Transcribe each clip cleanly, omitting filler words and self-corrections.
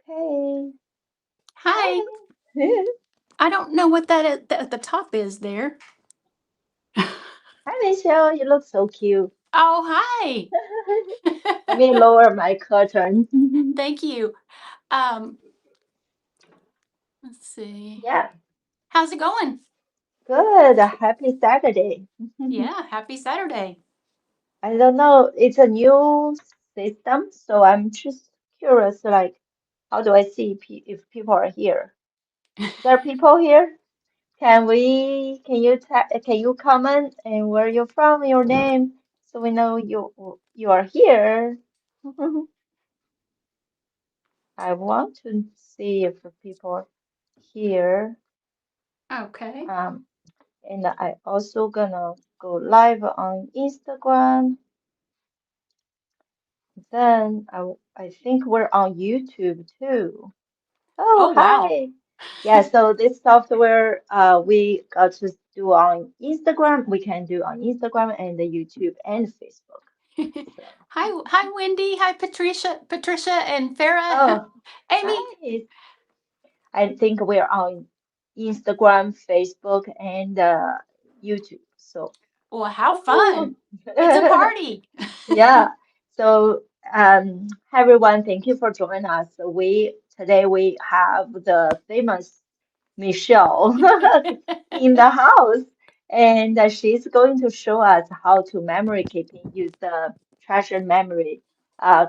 Hey, Hi. hi. I don't know what that at the top is there. Hi, Michelle. You look so cute. Oh, hi. Let me lower my curtain. Thank you. Um, let's see. Yeah, How's it going? good. Happy Saturday. Yeah, happy Saturday. I don't know. It's a new system, so I'm just curious, like, how do I see pe if people are here? Is there people here? Can you comment and where you're from, your name, so we know you are here? I want to see if the people are here. Okay. Um, and I also gonna go live on Instagram. Then I think we're on YouTube too. Oh, Oh, wow. hi. Yeah, so this software we got to do on Instagram. We can do on Instagram and the YouTube and Facebook. So, Hi, Wendy. Hi, Patricia and Farah. oh, Amy. hi. I think we're on Instagram, Facebook, and YouTube. So, Well, how oh, fun. It's a party. yeah. So, hi everyone, thank you for joining us. Today we have the famous Michelle in the house, and she's going to show us how to memory keeping use the treasure memory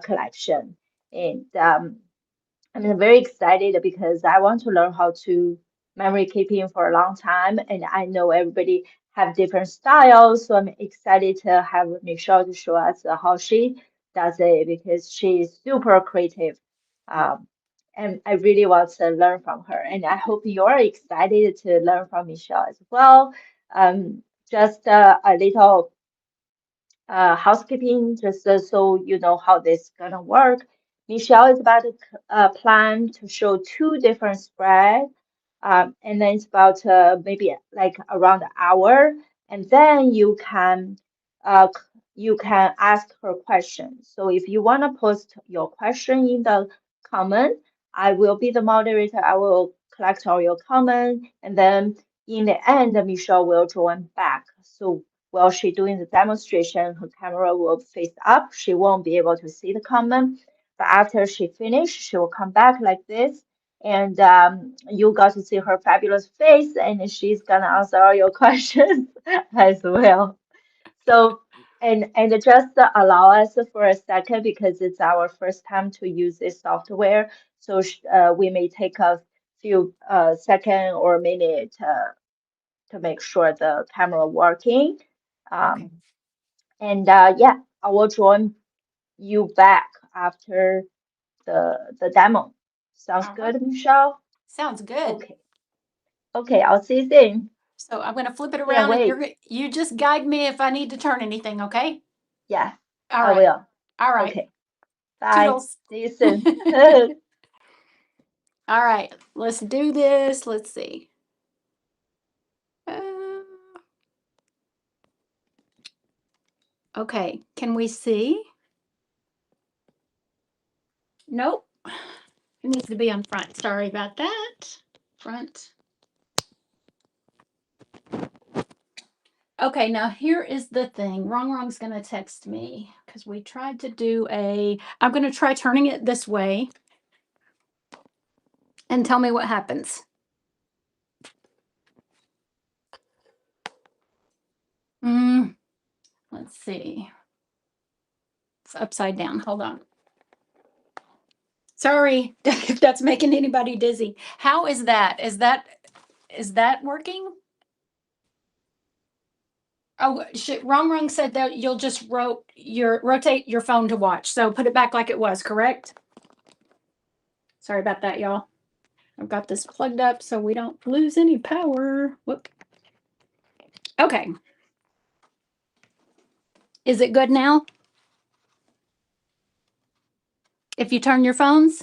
collection. And I'm very excited because I want to learn how to memory keeping for a long time, and I know everybody have different styles, so I'm excited to have Michelle to show us how she does it because she's super creative. Um, and I really want to learn from her, and I hope you're excited to learn from Michelle as well. Just a little housekeeping, just so you know how this is gonna work. Michelle is about to plan to show two different spreads, and then it's about maybe like around an hour, and then you can ask her questions. So if you wanna post your question in the comment, I will be the moderator. I will collect all your comments, and then in the end, Michelle will join back. So while she doing the demonstration, her camera will face up. She won't be able to see the comment. But after she finish, she will come back like this. And you got to see her fabulous face, and she's gonna answer all your questions as well. So, and just allow us for a second because it's our first time to use this software. So we may take a few second or minute to make sure the camera working. Okay. Um, and yeah, I will join you back after the demo. Sounds All right. good, Michelle? Sounds good. Okay. Okay, I'll see you soon. So I'm going to flip it Can't around and wait. you just guide me if I need to turn anything, okay? Yeah, All I right. will. All right. Okay. Bye. Toodles. See you soon. All right. Let's do this. Let's see. Uh, okay. Can we see? Nope. It needs to be on front. Sorry about that. Front. Okay, now here is the thing. Rongrong's going to text me because we tried to do a. I'm going to try turning it this way and tell me what happens. Mm, let's see. It's upside down. Hold on. Sorry if that's making anybody dizzy. How is that? Is that working? Oh, Wrong said that you'll just rotate your phone to watch. So put it back like it was, correct? Sorry about that, y'all. I've got this plugged up so we don't lose any power. Whoop. Okay. Is it good now? If you turn your phones?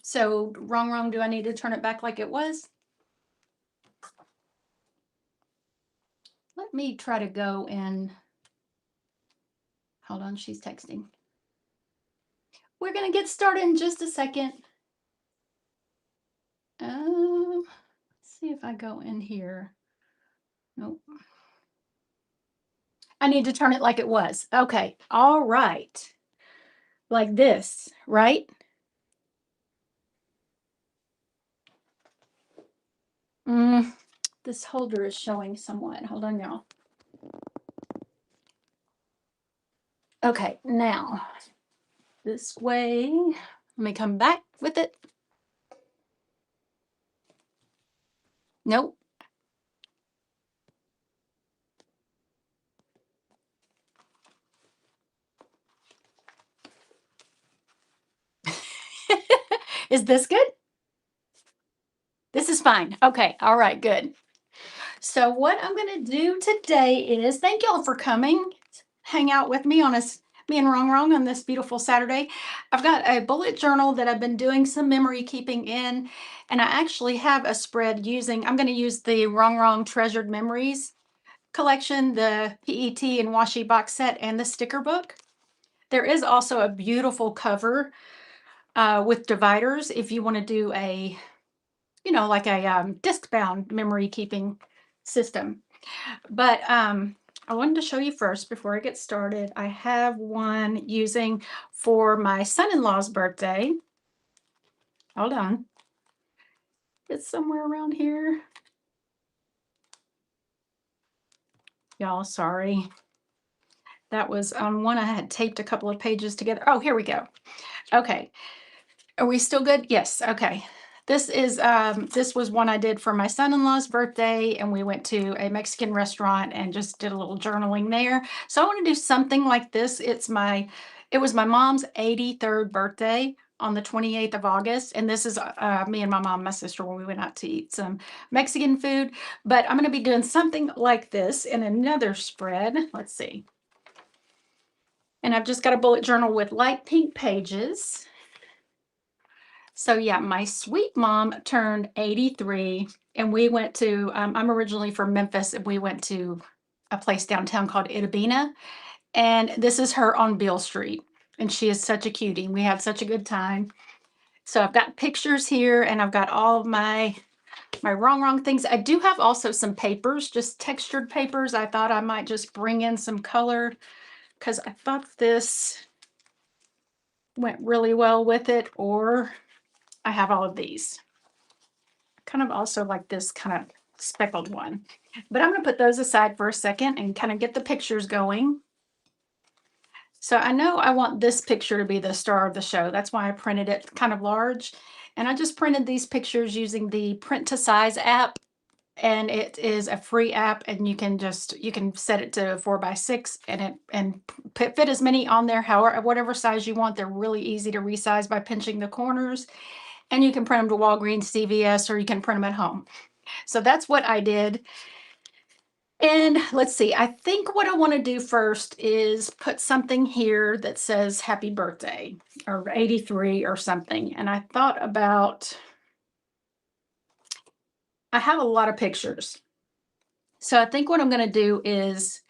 So wrong. Do I need to turn it back like it was? Let me try to go and Hold on, she's texting. We're going to get started in just a second. Let's see if I go in here. Nope. I need to turn it like it was. Okay. All right. Like this, right? This holder is showing somewhat. Hold on, y'all. Okay, now this way. Let me come back with it. Nope. Is this good? This is fine. Okay. All right. Good. So what I'm going to do today is thank y'all for coming, hang out with me on me and Rongrong on this beautiful Saturday. I've got a bullet journal that I've been doing some memory keeping in, and I actually have a spread I'm going to use the Rongrong Treasured Memories collection, the PET and washi box set, and the sticker book. There is also a beautiful cover with dividers if you want to do a, like a disc bound memory keeping system. But I wanted to show you first before I get started. I have one using for my son-in-law's birthday. Hold on. It's somewhere around here. Y'all, sorry. That was on one I had taped a couple of pages together. Oh, here we go. Okay. Are we still good? Yes. Okay. This was one I did for my son-in-law's birthday, and we went to a Mexican restaurant and just did a little journaling there. So I want to do something like this. It was my mom's 83rd birthday on the 28th of August, and this is me and my mom, my sister, when we went out to eat some Mexican food. But I'm going to be doing something like this in another spread. Let's see. And I've just got a bullet journal with light pink pages. So yeah, my sweet mom turned 83, and we went to, I'm originally from Memphis, and we went to a place downtown called Itabena, and this is her on Beale Street, and she is such a cutie. We had such a good time. So I've got pictures here, and I've got all of my Rongrong things. I do have also some papers, just textured papers. I thought I might just bring in some color because I thought this went really well with it, or I have all of these. Kind of also like this kind of speckled one. But I'm going to put those aside for a second and kind of get the pictures going. So I know I want this picture to be the star of the show. That's why I printed it kind of large. And I just printed these pictures using the Print to Size app. And it is a free app, and you can set it to 4x6 and fit as many on there, however, whatever size you want. They're really easy to resize by pinching the corners. And you can print them to Walgreens, CVS, or you can print them at home. So that's what I did. And let's see, I think what I want to do first is put something here that says happy birthday or 83 or something. And I thought about, I have a lot of pictures. So I think what I'm going to do is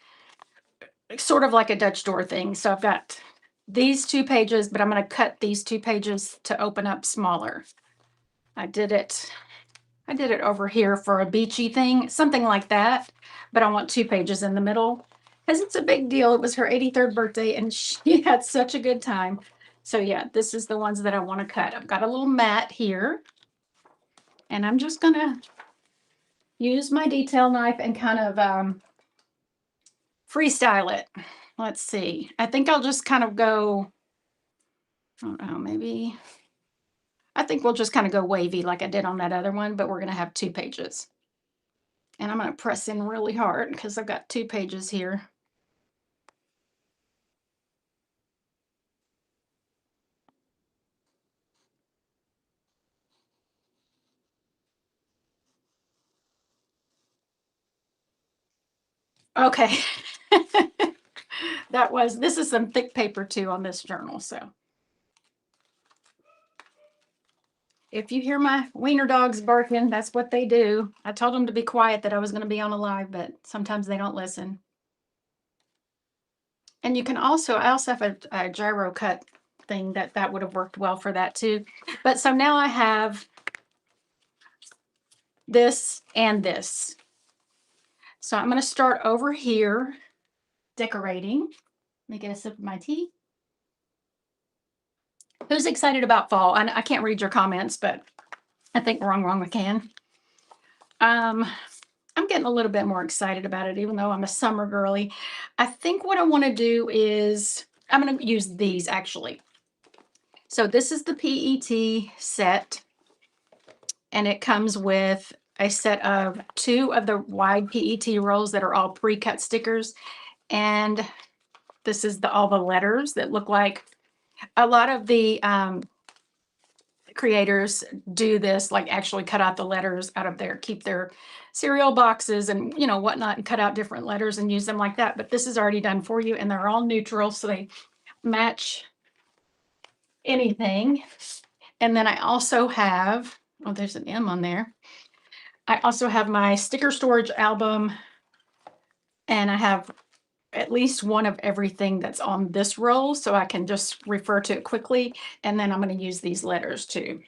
sort of like a Dutch door thing. So I've got these 2 pages, but I'm going to cut these 2 pages to open up smaller. I did it over here for a beachy thing, something like that. But I want 2 pages in the middle because it's a big deal. It was her 83rd birthday, and she had such a good time. So yeah, this is the ones that I want to cut. I've got a little mat here, and I'm just going to use my detail knife and kind of freestyle it. Let's see. I think I'll just kind of go, I don't know, maybe. I think we'll just kind of go wavy like I did on that other one, but we're going to have 2 pages. And I'm going to press in really hard because I've got 2 pages here. Okay. This is some thick paper too on this journal. So if you hear my wiener dogs barking, that's what they do. I told them to be quiet, that I was going to be on a live, but sometimes they don't listen. And you can also, I also have a gyro cut thing that would have worked well for that too. But so now I have this and this. So I'm going to start over here decorating. Let me get a sip of my tea. Who's excited about fall? I can't read your comments, but I think wrong we can. I'm getting a little bit more excited about it, even though I'm a summer girly. I think what I want to do is I'm going to use these actually. So this is the PET set, and it comes with a set of 2 of the wide PET rolls that are all pre-cut stickers, and this is all the letters that look like a lot of the creators do this, like actually cut out the letters out of keep their cereal boxes and whatnot, and cut out different letters and use them like that. But this is already done for you, and they're all neutral, so they match anything. And then I also have, oh, there's an M on there. I also have my sticker storage album, and I have at least one of everything that's on this roll, so I can just refer to it quickly. And then I'm going to use these letters too.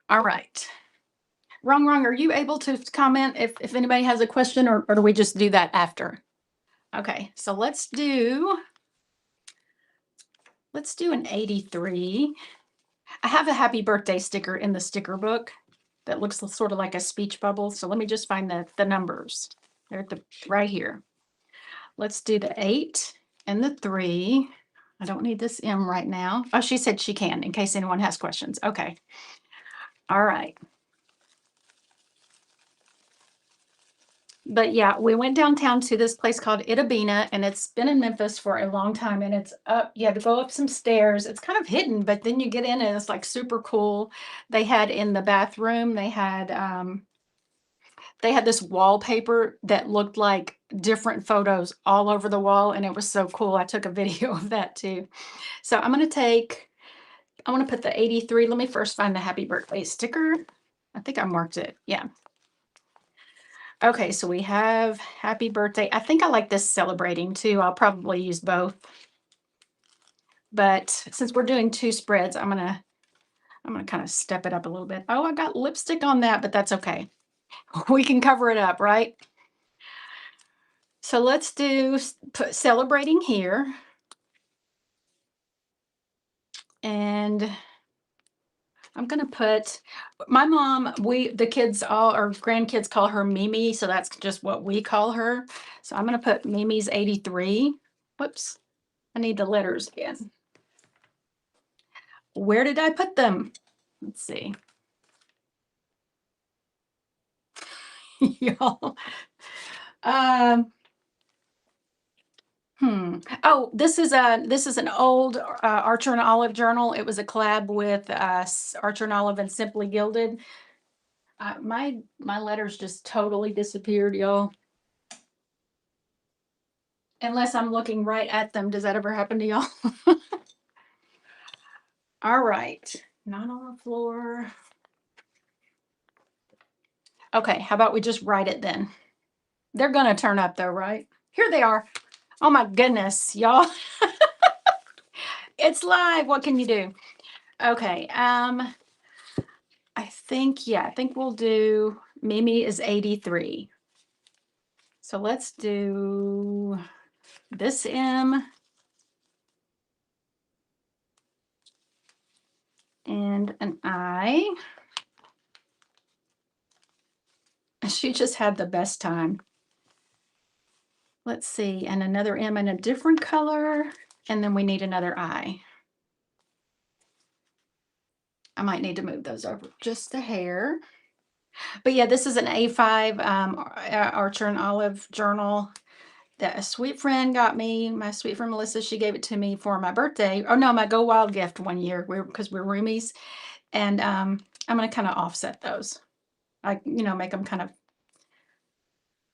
All right. Rongrong, are you able to comment if anybody has a question, or do we just do that after? Okay, so let's do an 83. I have a happy birthday sticker in the sticker book that looks sort of like a speech bubble. So let me just find the numbers. They're right here. Let's do the 8 and the 3. I don't need this M right now. Oh, she said she can, in case anyone has questions. Okay. All right. But yeah, we went downtown to this place called Itabina, and it's been in Memphis for a long time. And it's up, you have to go up some stairs. It's kind of hidden, but then you get in and it's like super cool. They had in the bathroom, they had this wallpaper that looked like different photos all over the wall, and it was so cool. I took a video of that too. So I want to put the 83. Let me first find the happy birthday sticker. I think I marked it. Yeah. Okay, so we have happy birthday. I think I like this celebrating too. I'll probably use both. But since we're doing 2 spreads, I'm gonna kind of step it up a little bit. Oh, I got lipstick on that, but that's okay. We can cover it up, right? So let's put celebrating here. And I'm gonna put my mom, the kids, all our grandkids call her Mimi, so that's just what we call her. So I'm gonna put Mimi's 83. Whoops, I need the letters again. Where did I put them? Let's see. Y'all. Oh, this is an old Archer and Olive journal. It was a collab with Archer and Olive and Simply Gilded. My letters just totally disappeared, y'all. Unless I'm looking right at them. Does that ever happen to y'all? All right. Not on the floor. Okay, how about we just write it then? They're gonna turn up though, right? Here they are. Oh my goodness, y'all. It's live. What can you do? Okay. I think we'll do Mimi is 83. So let's do this M and an I. She just had the best time. Let's see, and another M in a different color, and then we need another I. I might need to move those over just a hair. But yeah, this is an A5 Archer and Olive journal that a sweet friend got me. My sweet friend Melissa, she gave it to me for my birthday. Oh no, my Go Wild gift one year, because we're roomies. And I'm going to kind of offset those. Make them kind of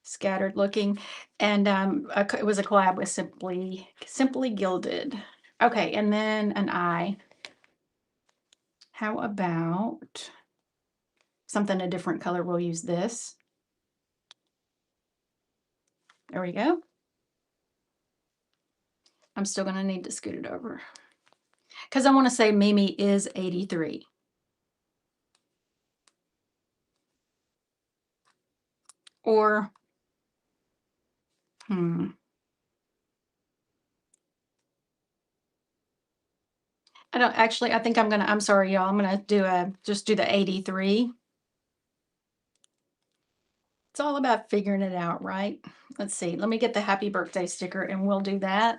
scattered looking. And it was a collab with Simply Gilded. Okay, and then an I. How about something a different color? We'll use this. There we go. I'm still going to need to scoot it over because I want to say Mimi is 83. Or, I don't actually, I think I'm sorry, y'all. I'm going to just do the 83. It's all about figuring it out, right? Let's see. Let me get the happy birthday sticker and we'll do that.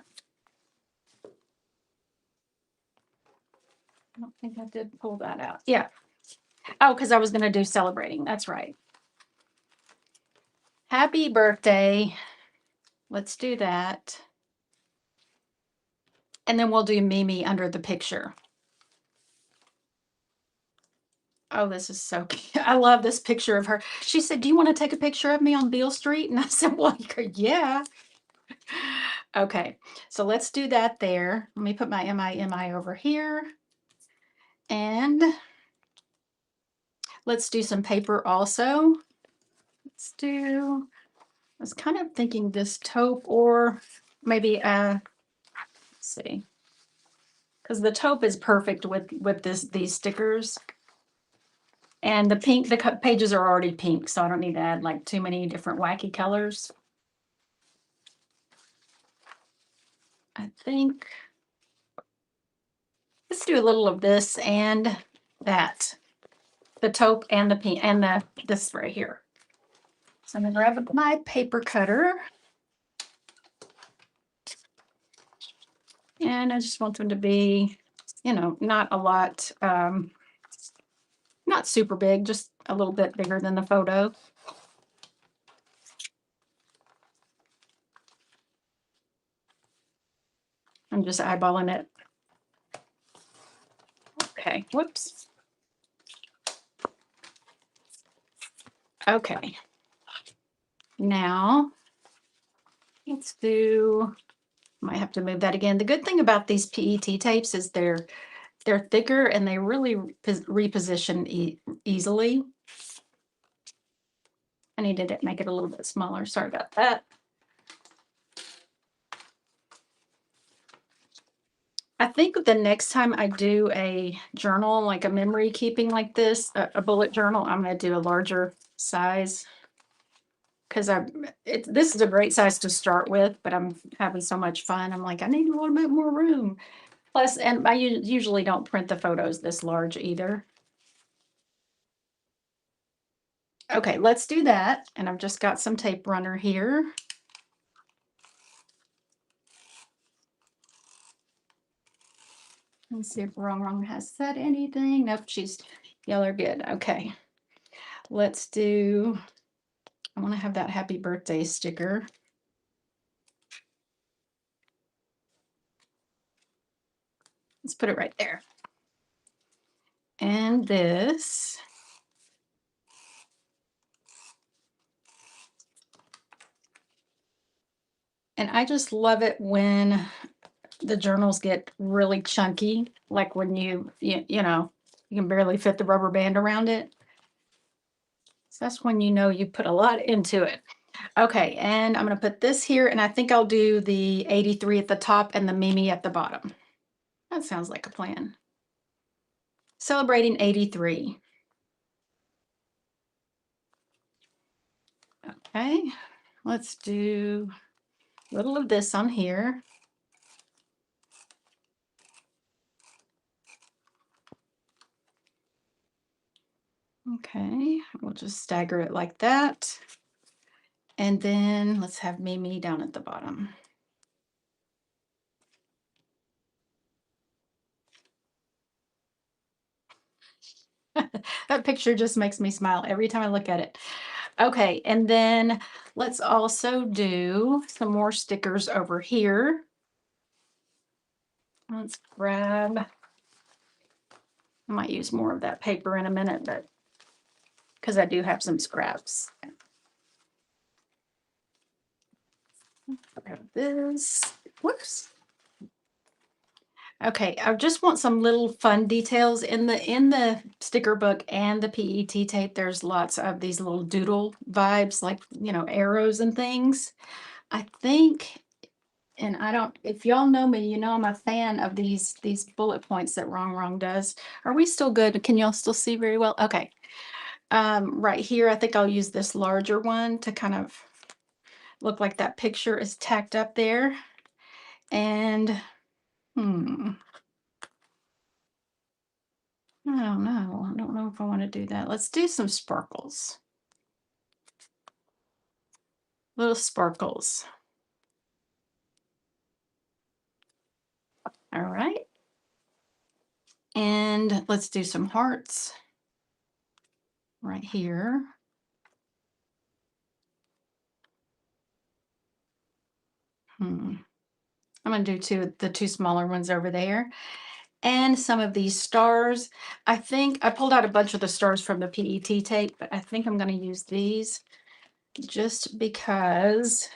I don't think I did pull that out. Yeah. Oh, because I was going to do celebrating. That's right. Happy birthday. Let's do that. And then we'll do Mimi under the picture. Oh, this is so cute. I love this picture of her. She said, "Do you want to take a picture of me on Beale Street?" And I said, "Well, yeah." Okay, so let's do that there. Let me put my MI over here. And let's do some paper also. I was kind of thinking this taupe or maybe, let's see. Because the taupe is perfect with these stickers. And the pink, the pages are already pink, so I don't need to add like too many different wacky colors. I think let's do a little of this and that. The taupe and the pink and this right here. So I'm gonna grab my paper cutter. And I just want them to be, not a lot, not super big, just a little bit bigger than the photo. I'm just eyeballing it. Okay, whoops. Okay. Now, let's do, might have to move that again. The good thing about these PET tapes is they're thicker and they really reposition easily. I needed to make it a little bit smaller. Sorry about that. I think the next time I do a journal, like a memory keeping like this, a bullet journal, I'm going to do a larger size. Because this is a great size to start with, but I'm having so much fun. I'm like, I need a little bit more room. Plus, and I usually don't print the photos this large either. Okay, let's do that. And I've just got some tape runner here. Let's see if Rongrong has said anything. Nope, y'all are good. Okay, let's do, I want to have that happy birthday sticker. Let's put it right there. And this. And I just love it when the journals get really chunky, like when you can barely fit the rubber band around it. So that's when you know you put a lot into it. Okay, and I'm going to put this here, and I think I'll do the 83 at the top and the Mimi at the bottom. That sounds like a plan. Celebrating 83. Okay, let's do a little of this on here. Okay, we'll just stagger it like that. And then let's have Mimi down at the bottom. That picture just makes me smile every time I look at it. Okay, and then let's also do some more stickers over here. Let's grab, I might use more of that paper in a minute, but because I do have some scraps. Grab this. Whoops. Okay, I just want some little fun details in the sticker book and the PET tape. There's lots of these little doodle vibes, like arrows and things. I think And I don't, if y'all know me, you know I'm a fan of these bullet points that Rongrong does. Are we still good? Can y'all still see very well? Okay. Right here, I think I'll use this larger one to kind of look like that picture is tacked up there. And I don't know. I don't know if I want to do that. Let's do some sparkles. Little sparkles. All right. And let's do some hearts right here. I'm going to do the two smaller ones over there. And some of these stars. I think I pulled out a bunch of the stars from the PET tape, but I think I'm going to use these just because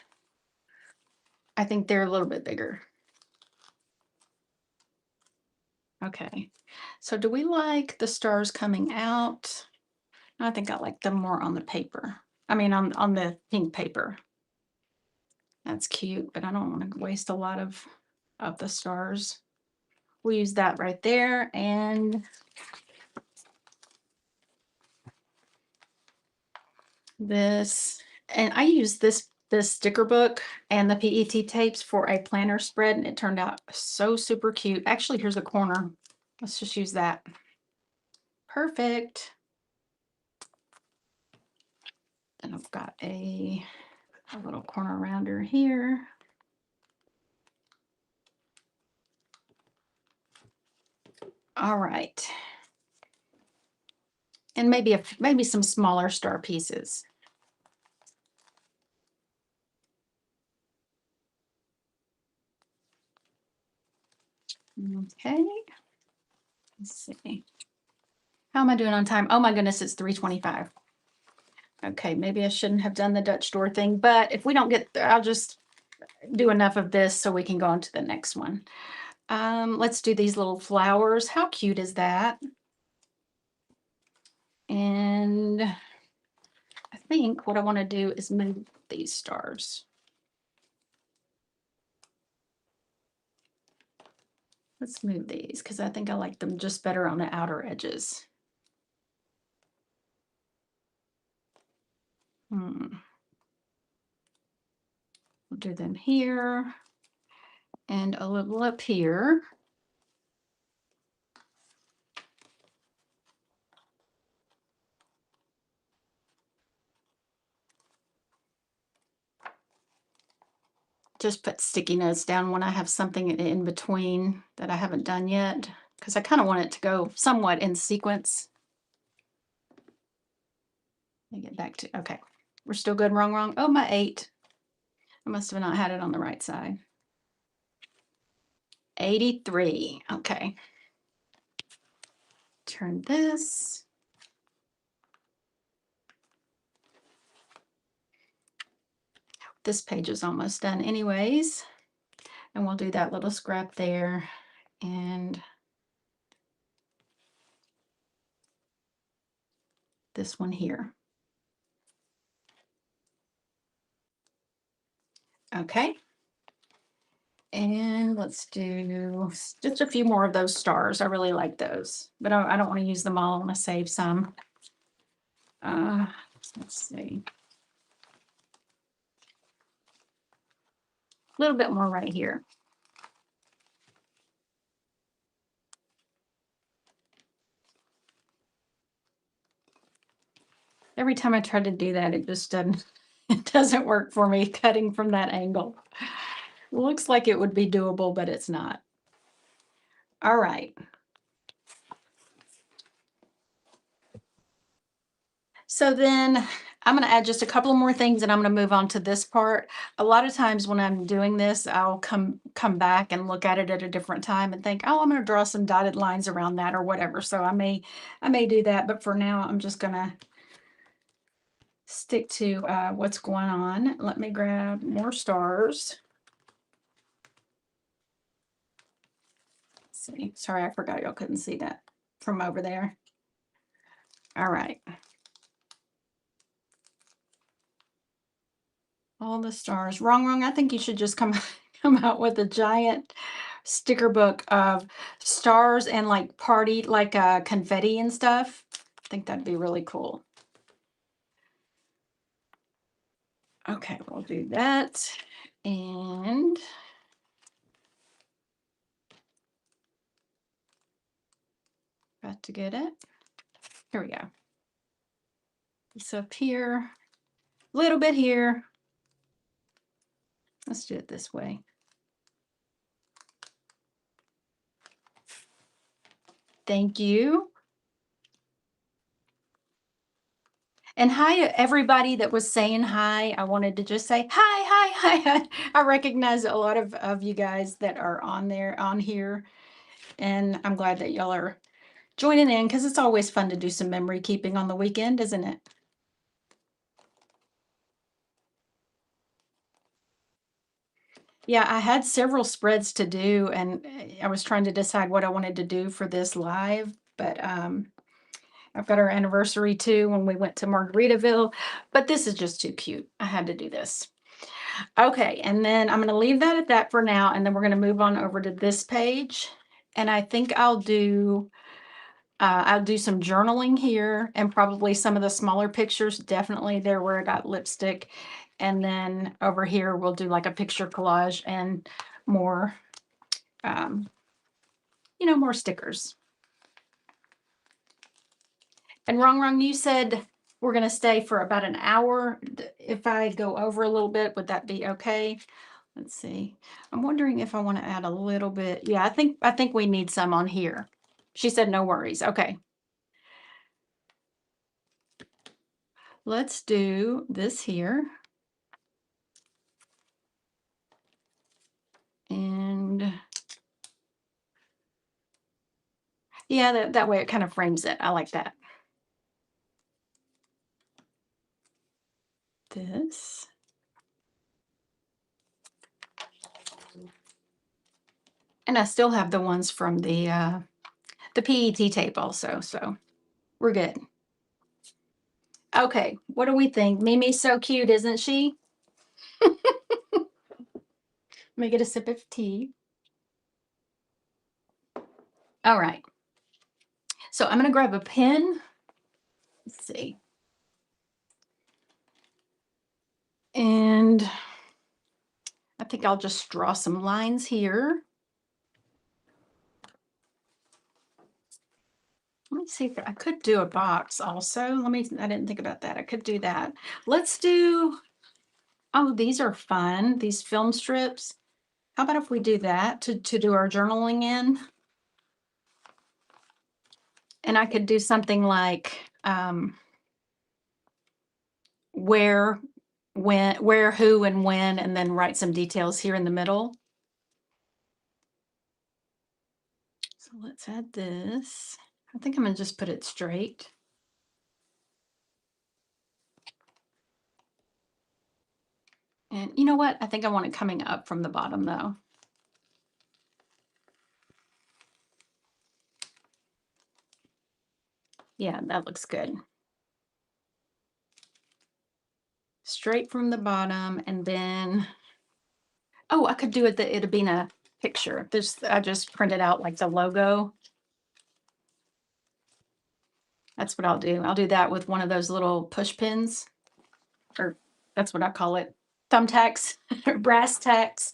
I think they're a little bit bigger. Okay, so do we like the stars coming out? I think I like them more on the paper. I mean, on the pink paper. That's cute, but I don't want to waste a lot of the stars. We'll use that right there. And this, and I use this sticker book and the PET tapes for a planner spread, and it turned out so super cute. Actually, here's a corner. Let's just use that. Perfect. And I've got a little corner rounder here. All right. And maybe some smaller star pieces. Okay. Let's see. How am I doing on time? Oh my goodness, it's 3:25. Okay, maybe I shouldn't have done the Dutch door thing, but if we don't get, I'll just do enough of this so we can go on to the next one. Let's do these little flowers. How cute is that? And I think what I want to do is move these stars. Let's move these because I think I like them just better on the outer edges. We'll do them here and a little up here. Just put sticky notes down when I have something in between that I haven't done yet, because I kind of want it to go somewhat in sequence. Let me get back to, okay. We're still good, wrong. Oh, my 8. I must have not had it on the right side. 83, okay. Turn this. This page is almost done anyways. And we'll do that little scrap there and this one here. Okay. And let's do just a few more of those stars. I really like those, but I don't want to use them all. I want to save some. Let's see. A little bit more right here. Every time I try to do that, it just doesn't, it doesn't work for me cutting from that angle. It looks like it would be doable, but it's not. All right. So then I'm going to add just a couple more things and I'm going to move on to this part. A lot of times when I'm doing this, I'll come back and look at it at a different time and think, oh, I'm going to draw some dotted lines around that or whatever. So I may do that, but for now I'm just going to stick to what's going on. Let me grab more stars. Let's see, sorry, I forgot y'all couldn't see that from over there. All right. All the stars. Wrong. I think you should just come come out with a giant sticker book of stars and like party, like confetti and stuff. I think that'd be really cool. Okay, we'll do that. And got to get it. Here we go. It's up here, a little bit here. Let's do it this way. Thank you. And hi to everybody that was saying hi. I wanted to just say hi. I recognize a lot of you guys that are on here. And I'm glad that y'all are joining in because it's always fun to do some memory keeping on the weekend, isn't it? Yeah, I had several spreads to do, and I was trying to decide what I wanted to do for this live, but I've got our anniversary too when we went to Margaritaville, but this is just too cute. I had to do this. Okay, and then I'm going to leave that at that for now, and then we're going to move on over to this page. And I think I'll do some journaling here and probably some of the smaller pictures, definitely there where I got lipstick. And then over here, we'll do like a picture collage and more, more stickers. And Rongrong, you said we're going to stay for about an hour. If I go over a little bit, would that be okay? Let's see. I'm wondering if I want to add a little bit. Yeah, I think we need some on here. She said no worries. Okay. Let's do this here. And yeah, that way it kind of frames it. I like that. This. And I still have the ones from the PET tape also, so we're good. Okay, what do we think? Mimi's so cute, isn't she? Let me get a sip of tea. All right. So I'm going to grab a pen. Let's see. And I think I'll just draw some lines here. Let me see if I could do a box also. I didn't think about that. I could do that. Let's do, oh, these are fun. These film strips. How about if we do that to do our journaling in? And I could do something like where, when, where, who, and when, and then write some details here in the middle. So let's add this. I think I'm gonna just put it straight. And you know what? I think I want it coming up from the bottom though. Yeah, that looks good. Straight from the bottom, and then, oh, I could do it that it'd be in a picture. I just printed out like the logo. That's what I'll do. I'll do that with one of those little push pins, or that's what I call it. Thumbtacks, brass tacks.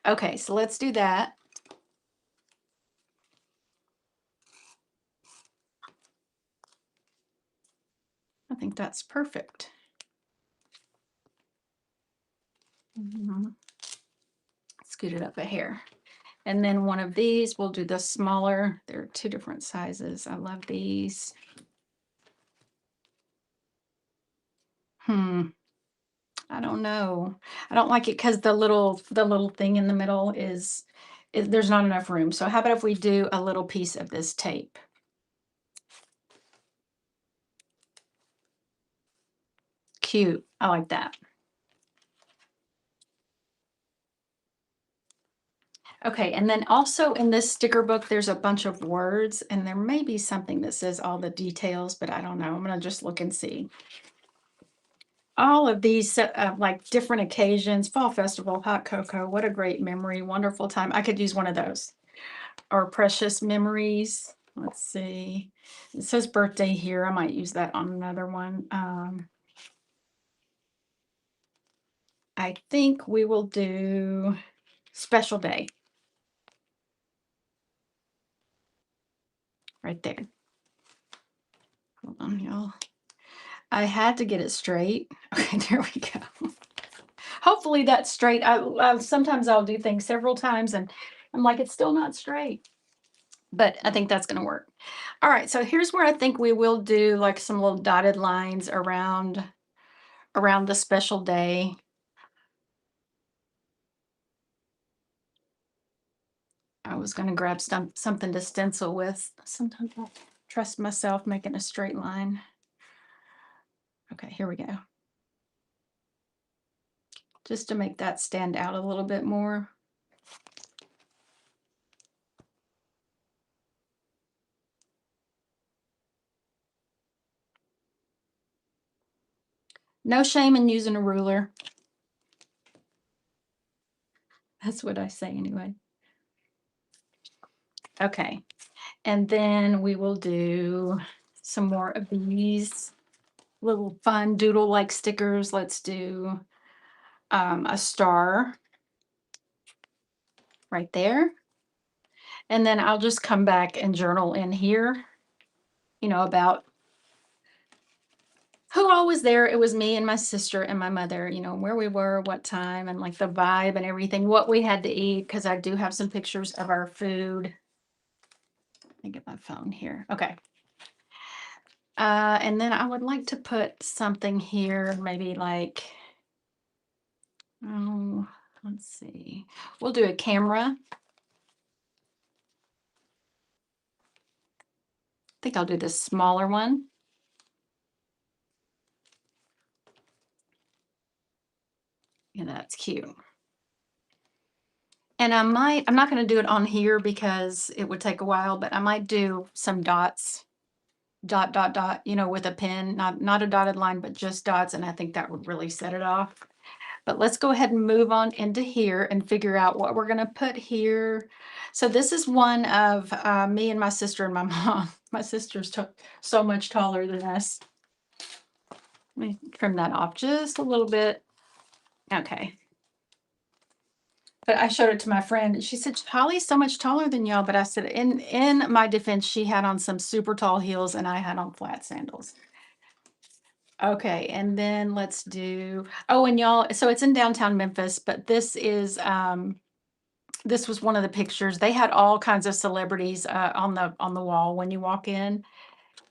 Okay, so let's do that. I think that's perfect. Scoot it up a hair. And then one of these, we'll do the smaller. There are two different sizes. I love these. I don't know. I don't like it because the little thing in the middle is there's not enough room. So how about if we do a little piece of this tape? Cute. I like that. Okay, and then also in this sticker book, there's a bunch of words, and there may be something that says all the details, but I don't know. I'm going to just look and see. all of these like different occasions, fall festival, hot cocoa. What a great memory, wonderful time. I could use one of those. Or precious memories. Let's see. It says birthday here. I might use that on another one. I think we will do special day right there. Hold on, y'all. I had to get it straight. Okay, there we go. Hopefully that's straight. Sometimes I'll do things several times and I'm like, it's still not straight. But I think that's going to work. All right, so here's where I think we will do like some little dotted lines around the special day. I was going to grab something to stencil with. Sometimes I trust myself making a straight line. Okay, here we go. Just to make that stand out a little bit more. No shame in using a ruler. That's what I say anyway. Okay, and then we will do some more of these little fun doodle-like stickers. Let's do a star right there. And then I'll just come back and journal in here, about who all was there. It was me and my sister and my mother, where we were, what time, and like the vibe and everything, what we had to eat, because I do have some pictures of our food. Let me get my phone here. Okay. And then I would like to put something here, maybe like, oh, let's see. We'll do a camera. I think I'll do this smaller one. Yeah, that's cute. And I'm not going to do it on here because it would take a while, but I might do some dots, dot, dot, dot, with a pen, not a dotted line, but just dots. And I think that would really set it off. But let's go ahead and move on into here and figure out what we're going to put here. So this is one of me and my sister and my mom. My sister's so much taller than us. Let me trim that off just a little bit. Okay. But I showed it to my friend and she said, Holly's so much taller than y'all. But I said, in my defense, she had on some super tall heels and I had on flat sandals. Okay, and then let's do, oh, and y'all, so it's in downtown Memphis, but this was one of the pictures. They had all kinds of celebrities on the wall when you walk in.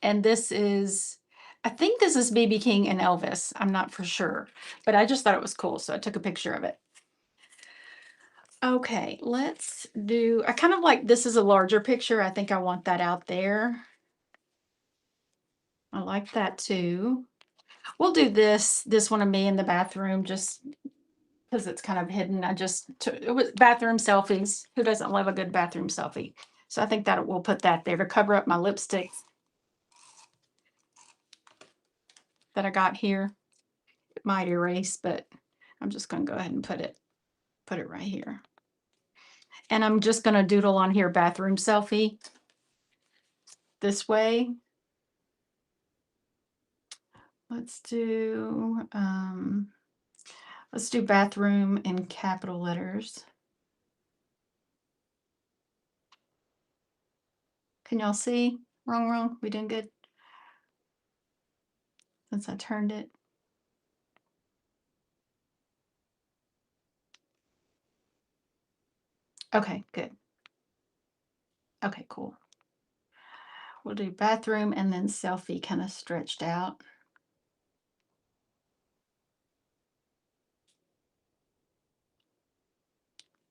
And I think this is BB King and Elvis. I'm not for sure, but I just thought it was cool. So I took a picture of it. Okay, I kind of like, this is a larger picture. I think I want that out there. I like that too. We'll do this one of me in the bathroom just because it's kind of hidden. It was bathroom selfies. Who doesn't love a good bathroom selfie? So I think that we'll put that there to cover up my lipstick that I got here. It might erase, but I'm just going to go ahead and put it right here. And I'm just going to doodle on here bathroom selfie this way. Let's do bathroom in capital letters. Can y'all see? Wrong. We doing good? Since I turned it. Okay, good. Okay, cool. We'll do bathroom and then selfie kind of stretched out.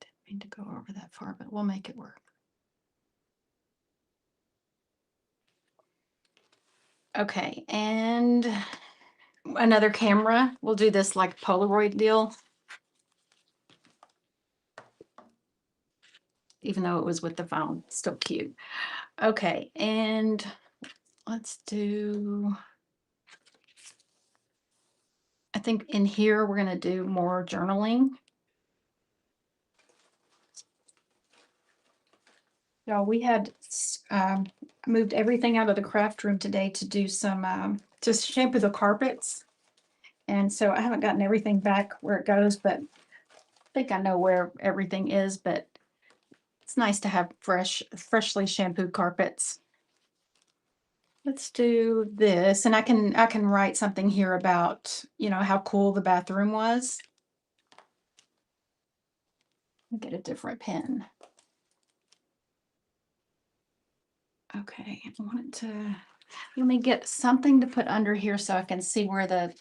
Didn't mean to go over that far, but we'll make it work. Okay, and another camera. We'll do this like Polaroid deal. Even though it was with the phone, still cute. Okay, and let's do, think in here we're going to do more journaling. So we had moved everything out of the craft room today to do some, to shampoo the carpets. And so I haven't gotten everything back where it goes, but I think I know where everything is, but it's nice to have freshly shampooed carpets. Let's do this. And I can write something here about, how cool the bathroom was. Get a different pen. Okay, I wanted to, let me get something to put under here so I can see where the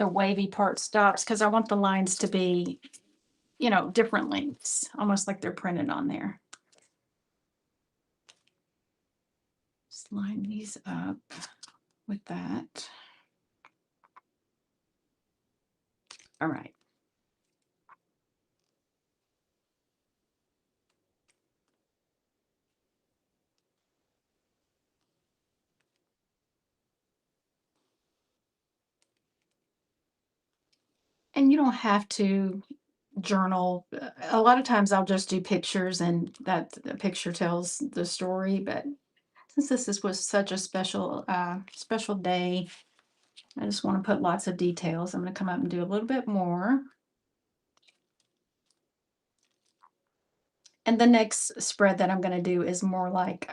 wavy part stops, because I want the lines to be, different lengths, almost like they're printed on there. Just line these up with that. All right. And you don't have to journal. A lot of times I'll just do pictures and that the picture tells the story, but since this was such a special day, I just want to put lots of details. I'm going to come up and do a little bit more. And the next spread that I'm going to do is more like,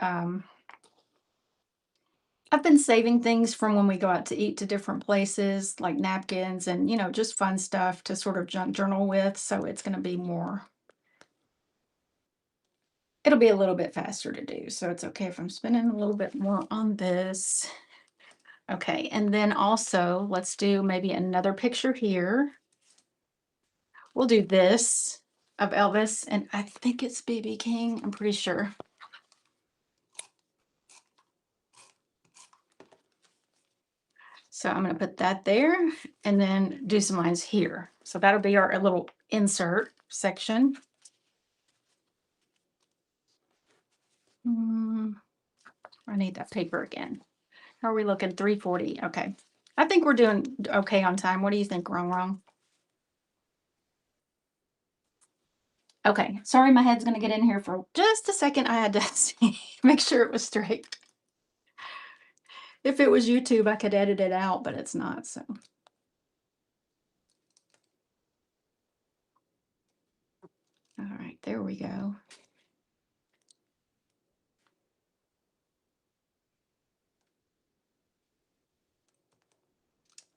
I've been saving things from when we go out to eat to different places, like napkins and, just fun stuff to sort of journal with. So it's going to be more, it'll be a little bit faster to do. So it's okay if I'm spending a little bit more on this. Okay, and then also let's do maybe another picture here. We'll do this of Elvis, and I think it's BB King, I'm pretty sure. So I'm going to put that there and then do some lines here. So that'll be our little insert section. I need that paper again. How are we looking? 3:40. Okay. I think we're doing okay on time. What do you think, Rongrong? Okay. Sorry, my head's going to get in here for just a second. I had to see, make sure it was straight. If it was YouTube, I could edit it out, but it's not, so. All right, there we go.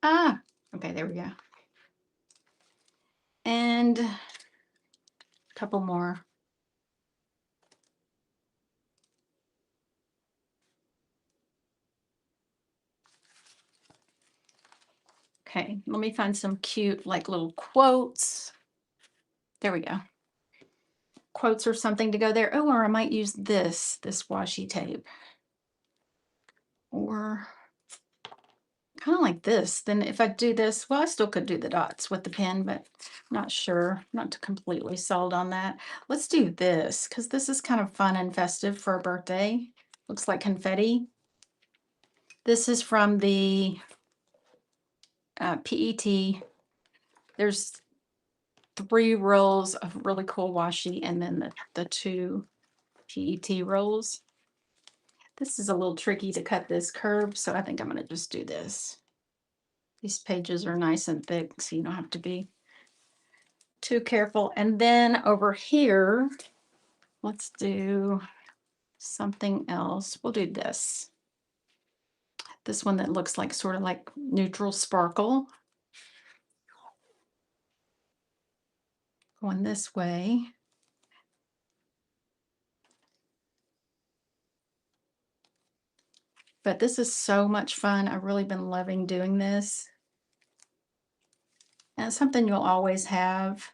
Ah, okay, there we go. And a couple more. Okay, let me find some cute, like little quotes. There we go. Quotes or something to go there. Oh, or I might use this washi tape. Or kind of like this. Then if I do this, well, I still could do the dots with the pen, but I'm not sure. Not completely sold on that. Let's do this because this is kind of fun and festive for a birthday. Looks like confetti. This is from the PET. There's 3 rolls of really cool washi and then the 2 PET rolls. This is a little tricky to cut this curve, so I think I'm going to just do this. These pages are nice and thick, so you don't have to be too careful. And then over here, let's do something else. We'll do this. This one that looks like sort of like neutral sparkle. Going this way. But this is so much fun. I've really been loving doing this. And it's something you'll always have.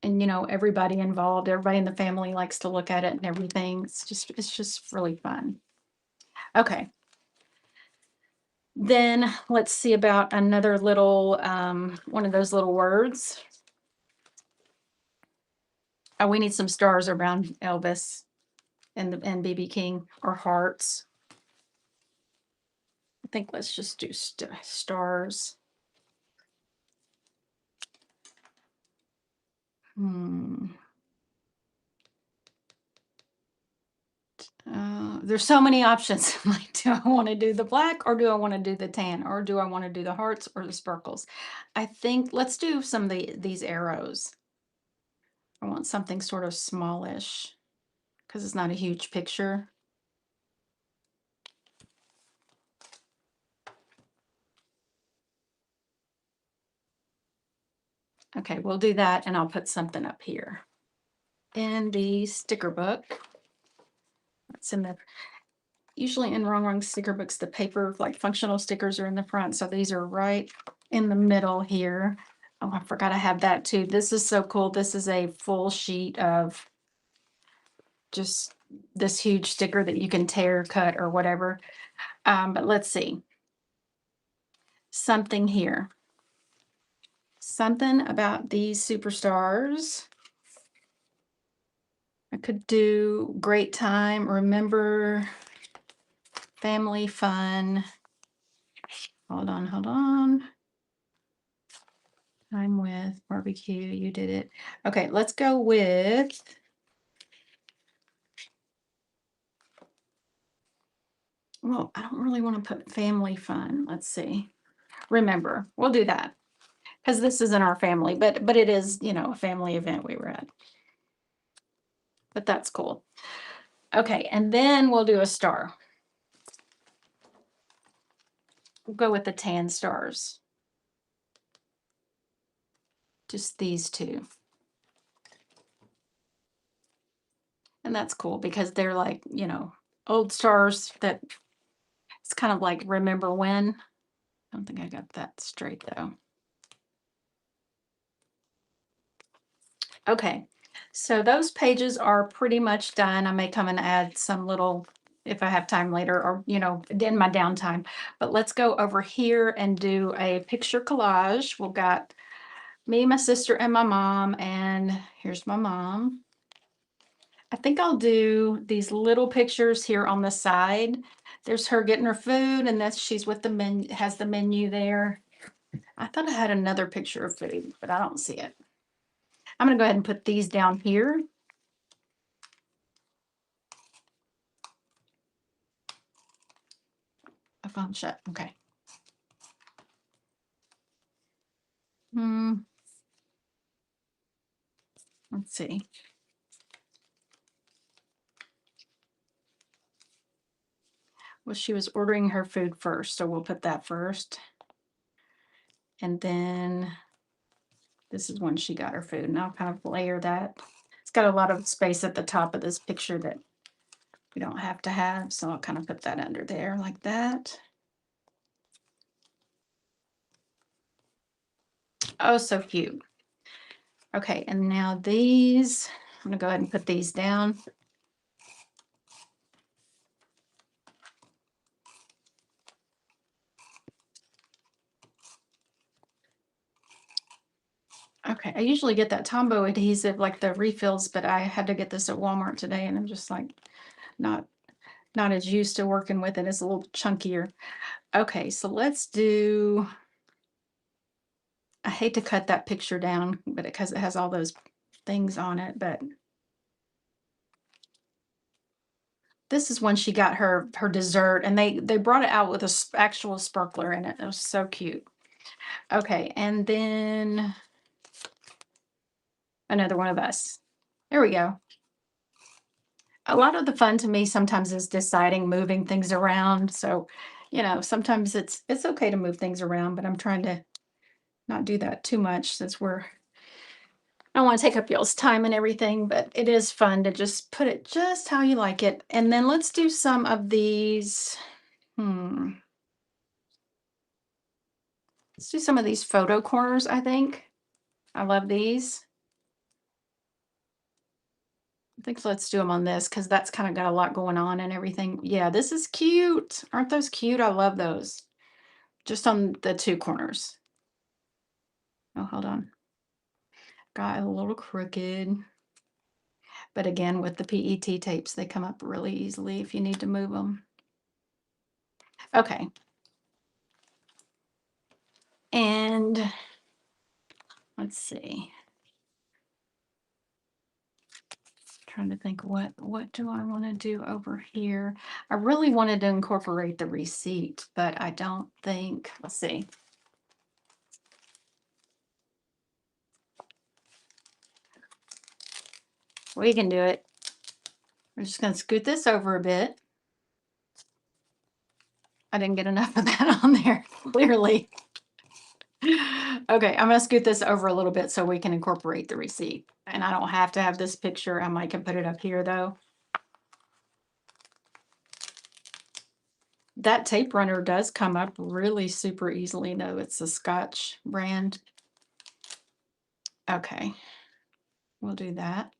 And everybody involved, everybody in the family likes to look at it and everything. It's just really fun. Okay. Then let's see about another little one of those little words. Oh, we need some stars around Elvis and BB King, or hearts. I think let's just do stars. There's so many options. Like, do I want to do the black or do I want to do the tan or do I want to do the hearts or the sparkles? I think let's do some of these arrows. I want something sort of smallish because it's not a huge picture. Okay, we'll do that and I'll put something up here. In the sticker book, it's in the, usually in Rongrong sticker books, the paper, like functional stickers are in the front. So these are right in the middle here. Oh, I forgot I have that too. This is so cool. This is a full sheet of just this huge sticker that you can tear, cut, or whatever. But let's see. Something here. Something about these superstars. I could do great time, remember, family fun. Hold on. Time with barbecue, you did it. Okay, let's go with, well, I don't really want to put family fun. Let's see. Remember, we'll do that because this isn't our family, but it is, you know, a family event we were at. But that's cool. Okay, and then we'll do a star. We'll go with the tan stars. Just these two. And that's cool because they're like, you know, old stars that it's kind of like remember when. I don't think I got that straight though. Okay, so those pages are pretty much done. I may come and add some little, if I have time later or, you know, in my downtime. But let's go over here and do a picture collage. We've got me, my sister, and my mom. And here's my mom. I think I'll do these little pictures here on the side. There's her getting her food, and that's she's with the menu, has the menu there. I thought I had another picture of food, but I don't see it. I'm gonna go ahead and put these down here. I found shut. Okay. Let's see. Well, she was ordering her food first, so we'll put that first. And then this is when she got her food. And I'll kind of layer that. It's got a lot of space at the top of this picture that we don't have to have. So I'll kind of put that under there like that. Oh, so cute. Okay, and now these, I'm gonna go ahead and put these down. Okay, I usually get that Tombow adhesive like the refills, but I had to get this at Walmart today and I'm just like not as used to working with it. It's a little chunkier. Okay, so let's do, I hate to cut that picture down, but because it has all those things on it, but this is when she got her dessert and they brought it out with a actual sparkler in it. It was so cute. Okay, and then another one of us. There we go. A lot of the fun to me sometimes is deciding moving things around. So, you know, sometimes it's okay to move things around, but I'm trying to not do that too much since I don't want to take up y'all's time and everything, but it is fun to just put it just how you like it. And then let's do some of these. Let's do some of these photo corners, I think. I love these. I think let's do them on this because that's kind of got a lot going on and everything. Yeah, this is cute. Aren't those cute? I love those. Just on the two corners. Oh, hold on. Got a little crooked. But again, with the PET tapes, they come up really easily if you need to move them. Okay. And let's see. Trying to think what do I want to do over here? I really wanted to incorporate the receipt, but I don't think, let's see. We can do it. We're just going to scoot this over a bit. I didn't get enough of that on there, clearly. Okay, I'm going to scoot this over a little bit so we can incorporate the receipt. And I don't have to have this picture. I might can put it up here though. That tape runner does come up really super easily though. It's a Scotch brand. Okay, we'll do that.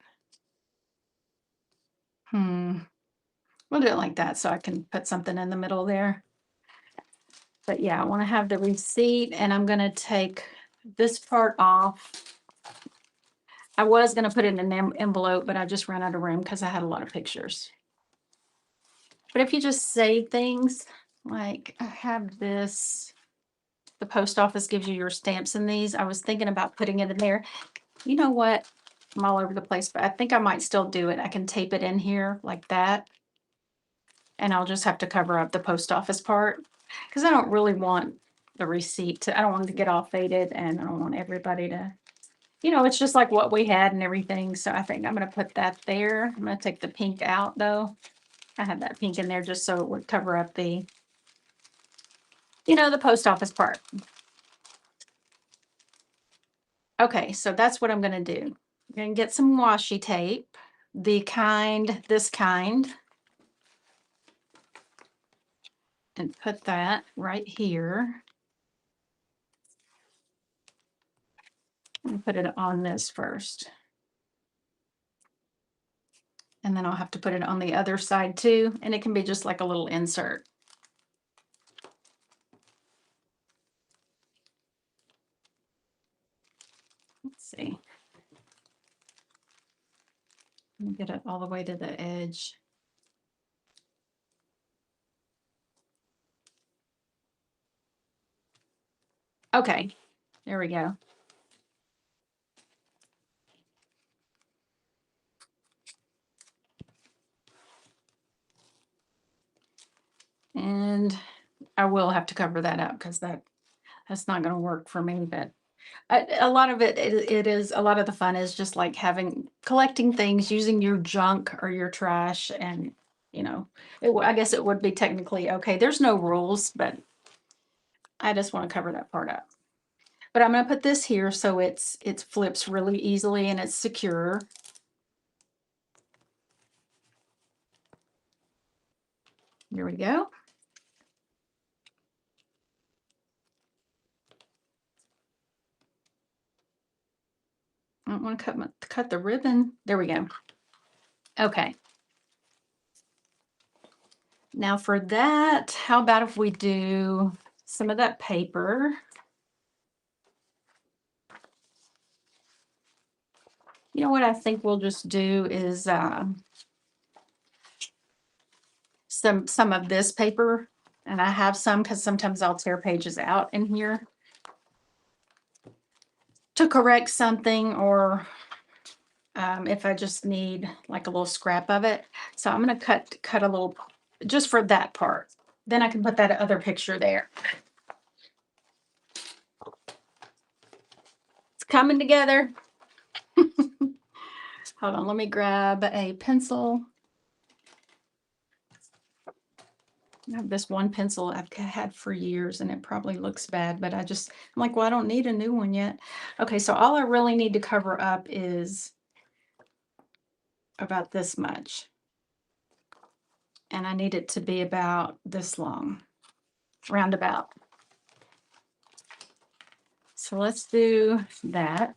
We'll do it like that so I can put something in the middle there. But yeah, I want to have the receipt, and I'm going to take this part off. I was going to put it in an envelope, but I just ran out of room because I had a lot of pictures. But if you just save things, like I have this, the post office gives you your stamps in these. I was thinking about putting it in there. You know what? I'm all over the place, but I think I might still do it. I can tape it in here like that. And I'll just have to cover up the post office part because I don't really want the receipt to, I don't want it to get all faded, and I don't want everybody to, you know, it's just like what we had and everything. So I think I'm going to put that there. I'm going to take the pink out though. I had that pink in there just so it would cover up the, you know, the post office part. Okay, so that's what I'm going to do. I'm going to get some washi tape, the kind, this kind, and put that right here. And put it on this first. And then I'll have to put it on the other side too. And it can be just like a little insert. Let's see. Let me get it all the way to the edge. Okay, there we go. And I will have to cover that up because that's not going to work for me. But a lot of it is a lot of the fun is just like collecting things, using your junk or your trash, and you know, I guess it would be technically okay. There's no rules, but I just want to cover that part up. But I'm going to put this here so it flips really easily and it's secure. Here we go. I don't want to cut the ribbon. There we go. Okay. Now for that, how about if we do some of that paper? You know what I think we'll just do is some of this paper, and I have some because sometimes I'll tear pages out in here to correct something, or if I just need like a little scrap of it. So I'm going to cut a little just for that part. Then I can put that other picture there. It's coming together. Hold on, let me grab a pencil. I have this one pencil I've had for years and it probably looks bad, but I'm like, well, I don't need a new one yet. Okay, so all I really need to cover up is about this much. And I need it to be about this long, roundabout. So let's do that.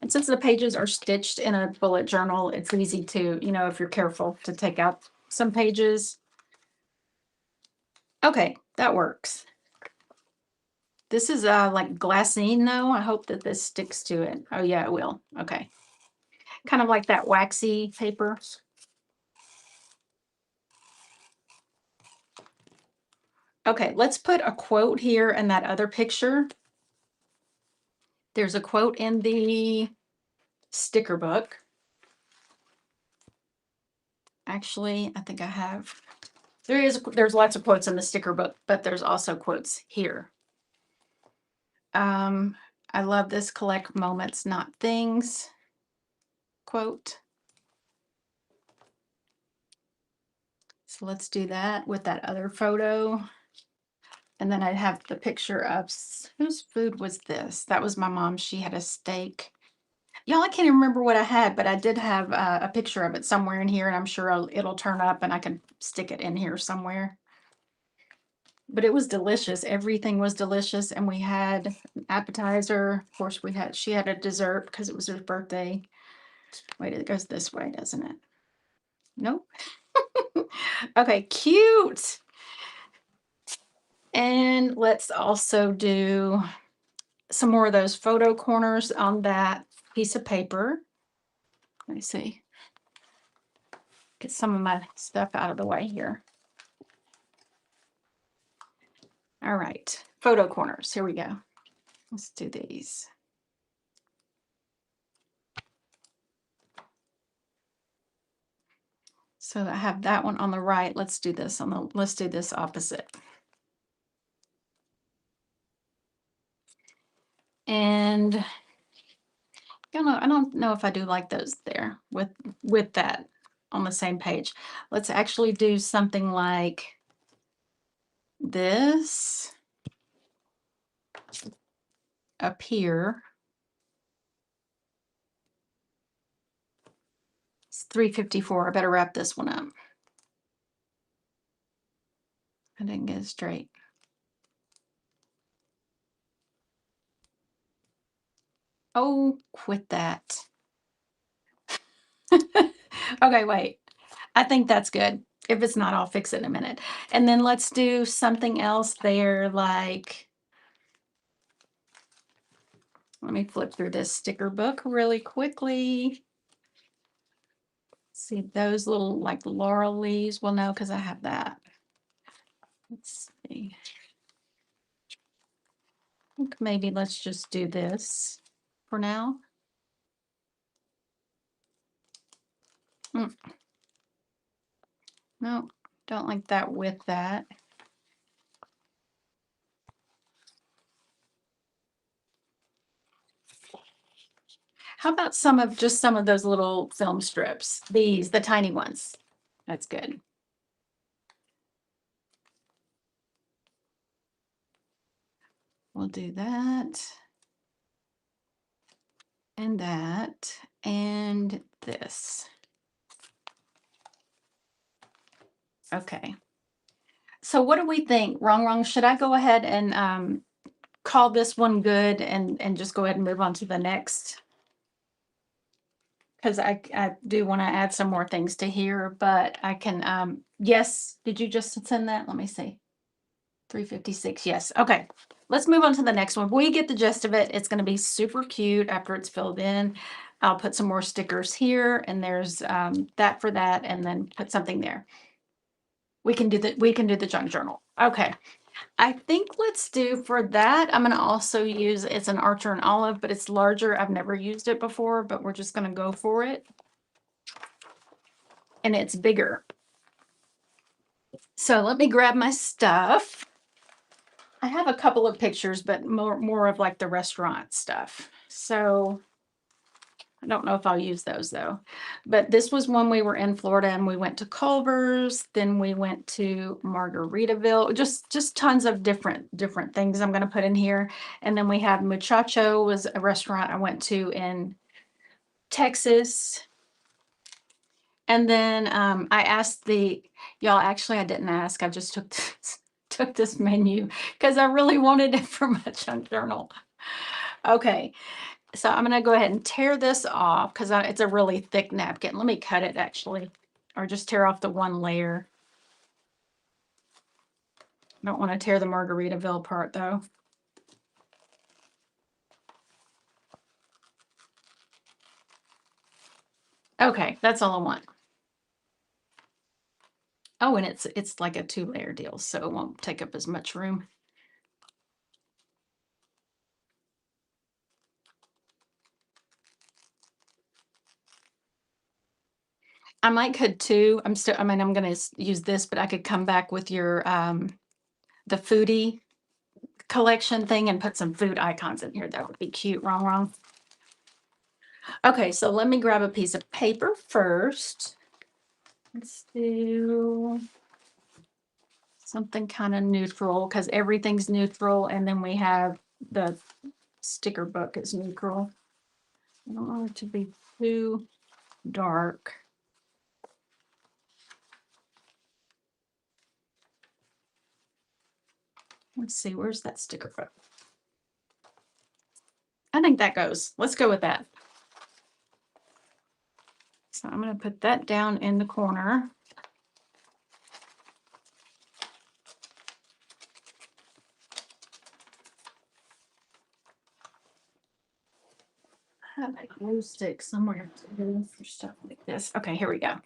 And since the pages are stitched in a bullet journal, it's easy to, you know, if you're careful, to take out some pages. Okay, that works. This is like glassine though. I hope that this sticks to it. Oh yeah, it will. Okay. Kind of like that waxy paper. Okay, let's put a quote here in that other picture. There's a quote in the sticker book. Actually, I think I have. There's lots of quotes in the sticker book, but there's also quotes here. I love this collect moments, not things quote. So let's do that with that other photo. And then I have the picture of whose food was this? That was my mom. She had a steak. Y'all, I can't even remember what I had, but I did have a picture of it somewhere in here, and I'm sure it'll turn up and I can stick it in here somewhere. But it was delicious. Everything was delicious, and we had an appetizer. Of course, she had a dessert because it was her birthday. Wait, it goes this way, doesn't it? Nope. Okay, cute. And let's also do some more of those photo corners on that piece of paper. Let me see. Get some of my stuff out of the way here. All right, photo corners. Here we go. Let's do these. So I have that one on the right. Let's do this opposite. And I don't know if I do like those there with that on the same page. Let's actually do something like this up here. It's 3:54. I better wrap this one up. I didn't get it straight. Oh, quit that. Okay, wait. I think that's good. If it's not, I'll fix it in a minute. And then let's do something else there, like, let me flip through this sticker book really quickly. See those little like laurel leaves? Well, no, because I have that. Let's see. I think maybe let's just do this for now. No, don't like that with that. How about some of those little film strips? These, the tiny ones. That's good. We'll do that. And that. And this. Okay. So what do we think? Rongrong, should I go ahead and call this one good and just go ahead and move on to the next? Because I do want to add some more things to here, but I can, yes, did you just send that? Let me see. 3:56, yes. Okay, let's move on to the next one. We get the gist of it. It's going to be super cute after it's filled in. I'll put some more stickers here, and there's that for that, and then put something there. We can do the junk journal. Okay. I think let's do for that. I'm going to also use, it's an Archer and Olive, but it's larger. I've never used it before, but we're just going to go for it. And it's bigger. So let me grab my stuff. I have a couple of pictures, but more of like the restaurant stuff. So I don't know if I'll use those though. But this was when we were in Florida and we went to Culver's, then we went to Margaritaville, just tons of different things I'm going to put in here. And then we have Muchacho, was a restaurant I went to in Texas. And then I asked y'all, actually I didn't ask, I just took this menu because I really wanted it for my junk journal. Okay. So I'm going to go ahead and tear this off because it's a really thick napkin. Let me cut it actually, or just tear off the one layer. I don't want to tear the Margaritaville part though. Okay, that's all I want. Oh, and it's like a 2-layer deal, so it won't take up as much room. I might could too. I mean, I'm gonna use this, but I could come back with your the foodie collection thing and put some food icons in here. That would be cute. Wrong. Okay, so let me grab a piece of paper first. Let's do something kind of neutral because everything's neutral, and then we have the sticker book is neutral. I don't want it to be too dark. Let's see, where's that sticker book? I think that goes. Let's go with that. So I'm going to put that down in the corner. I have a glue stick somewhere too for stuff like this. Okay, here we go.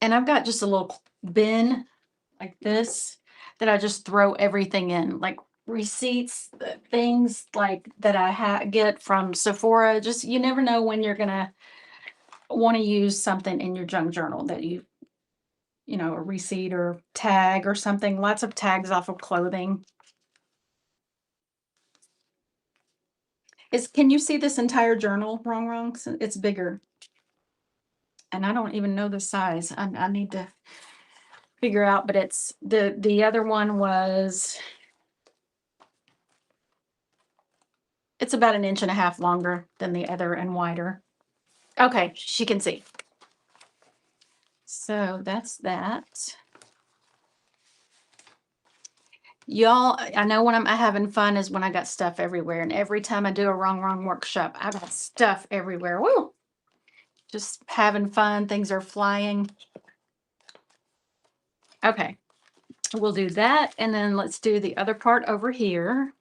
And I've got just a little bin like this that I just throw everything in, like receipts, things like that I get from Sephora. Just you never know when you're gonna want to use something in your junk journal that you know, a receipt or tag or something. Lots of tags off of clothing. Can you see this entire journal, Wrong? It's bigger. And I don't even know the size. I need to figure out, but it's the other one was, it's about 1.5 inches longer than the other and wider. Okay, she can see. So that's that. Y'all, I know when I'm having fun is when I got stuff everywhere. And every time I do a Wrong workshop, I got stuff everywhere. Woo! Just having fun. Things are flying. Okay, we'll do that. And then let's do the other part over here.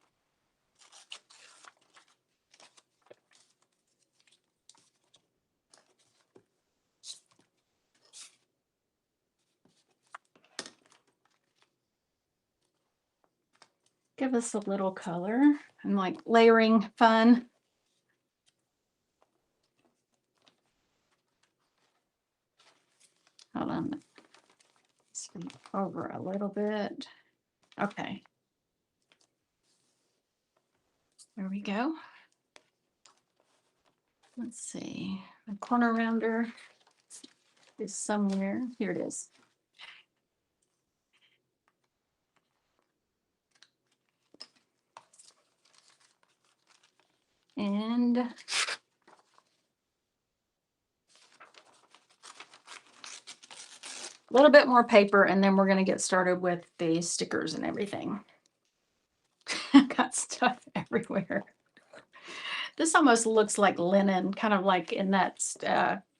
Give us a little color and like layering fun. Hold on. Scoot over a little bit. Okay. There we go. Let's see. The corner rounder is somewhere. Here it is. And a little bit more paper, and then we're going to get started with the stickers and everything. Got stuff everywhere. This almost looks like linen, kind of like in that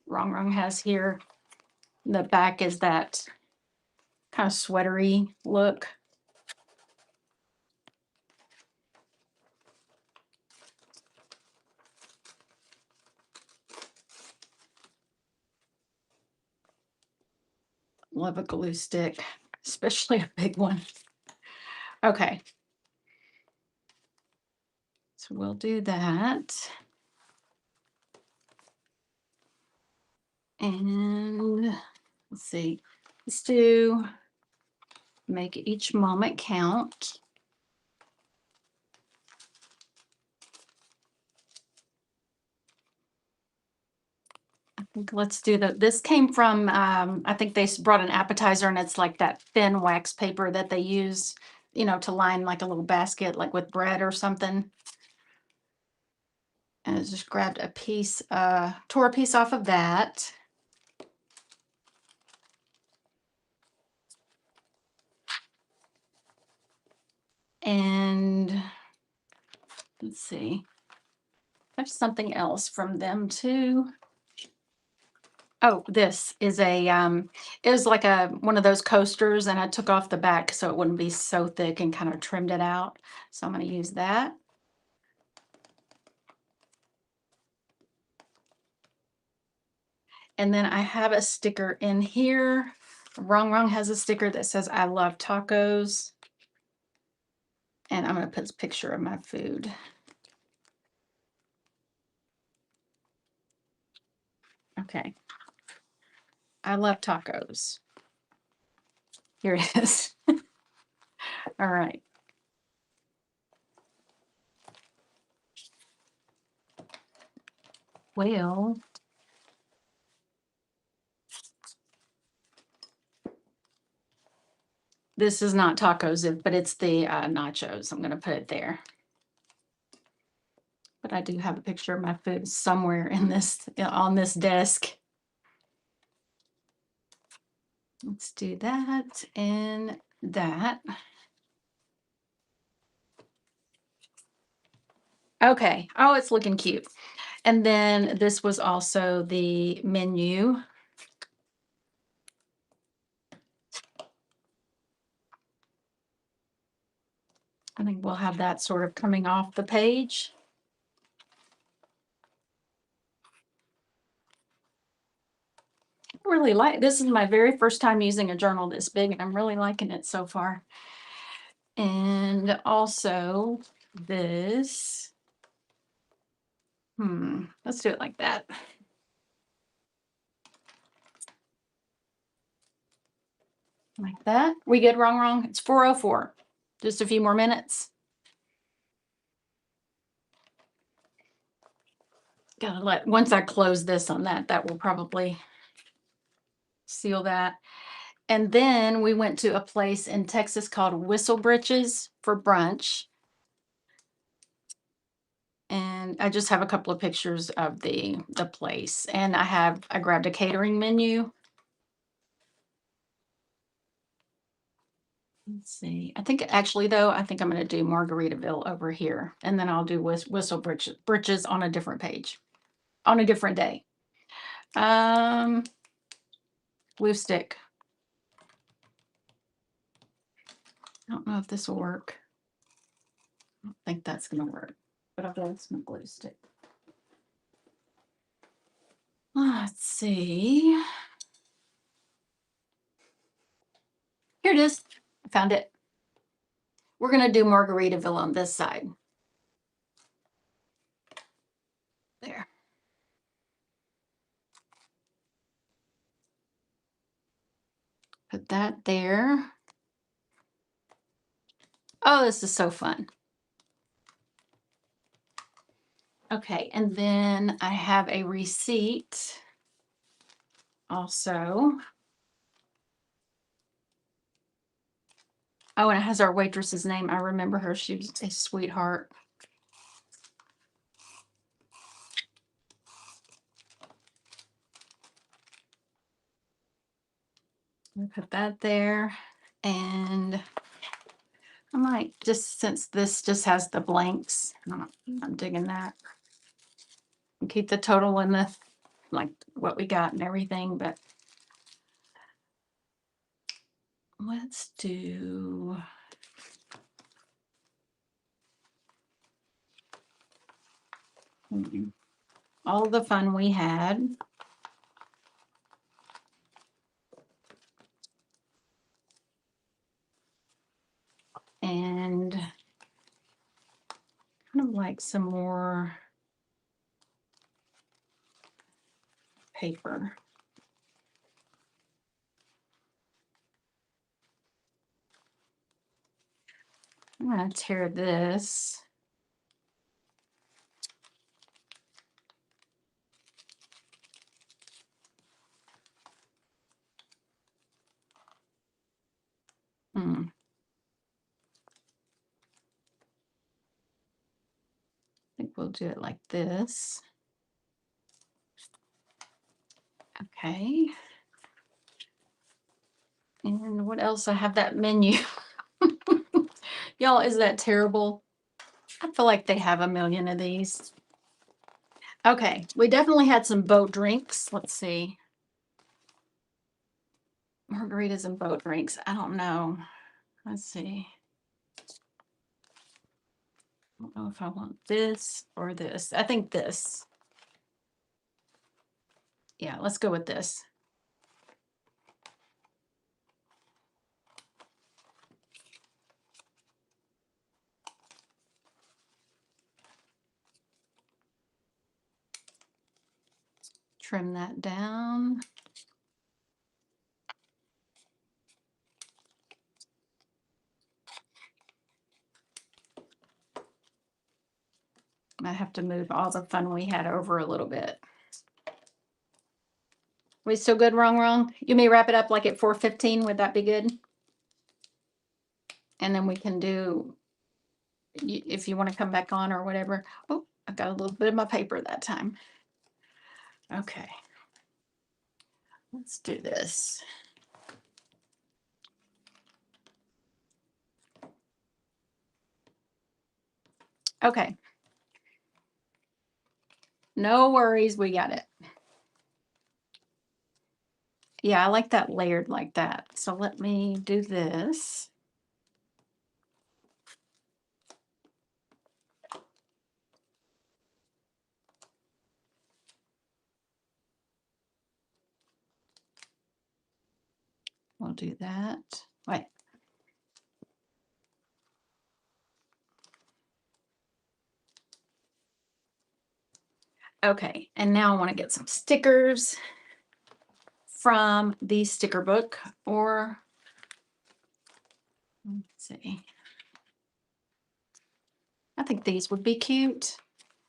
Rongrong has here. The back is that kind of sweatery look. Love a glue stick, especially a big one. Okay. So we'll do that. And let's see, let's do make each moment count. I think let's do this came from, I think they brought an appetizer, and it's like that thin wax paper that they use, you know, to line like a little basket, like with bread or something. And I just grabbed a piece, tore a piece off of that. And let's see, there's something else from them too. Oh, this is a it was like one of those coasters, and I took off the back so it wouldn't be so thick and kind of trimmed it out. So I'm going to use that. And then I have a sticker in here. Rongrong has a sticker that says, I love tacos. And I'm going to put a picture of my food. Okay. I love tacos. Here it is. All right. Well, this is not tacos, but it's the nachos. I'm going to put it there. But I do have a picture of my food somewhere in this, on this desk. Let's do that and that. Okay. Oh, it's looking cute. And then this was also the menu. I think we'll have that sort of coming off the page. I really like, this is my very first time using a journal this big, and I'm really liking it so far. And also this, let's do it like that. Like that. We good, Rongrong? It's 4:04. Just a few more minutes. Gotta let, once I close this on that, that will probably seal that. And then we went to a place in Texas called Whistle Britches for brunch. And I just have a couple of pictures of the place. And I grabbed a catering menu. Let's see. I think actually though, I think I'm going to do Margaritaville over here. And then I'll do Whistle Britches on a different page, on a different day. Glue stick. I don't know if this will work. I don't think that's going to work, but I'll go some glue stick. Let's see. Here it is. I found it. We're going to do Margaritaville on this side. There. Put that there. Oh, this is so fun. Okay, and then I have a receipt also. Oh, and it has our waitress's name. I remember her. She was a sweetheart. Put that there. And I might just, since this just has the blanks, I'm digging that. And keep the total in the, like what we got and everything, but let's do all the fun we had. And kind of like some more paper. I'm going to tear this. I think we'll do it like this. Okay. And what else? I have that menu. Y'all, is that terrible? I feel like they have a million of these. Okay, we definitely had some boat drinks. Let's see. Margaritas and boat drinks. I don't know. Let's see. I don't know if I want this or this. I think this. Yeah, let's go with this. Trim that down. I have to move all the fun we had over a little bit. We still good, Rongrong? You may wrap it up like at 4:15. Would that be good? And then we can do, if you want to come back on or whatever. Oh, I got a little bit of my paper that time. Okay. Let's do this. Okay. No worries, we got it. Yeah, I like that layered like that. So let me do this. We'll do that. Wait. Okay, and now I want to get some stickers from the sticker book, or let's see. I think these would be cute.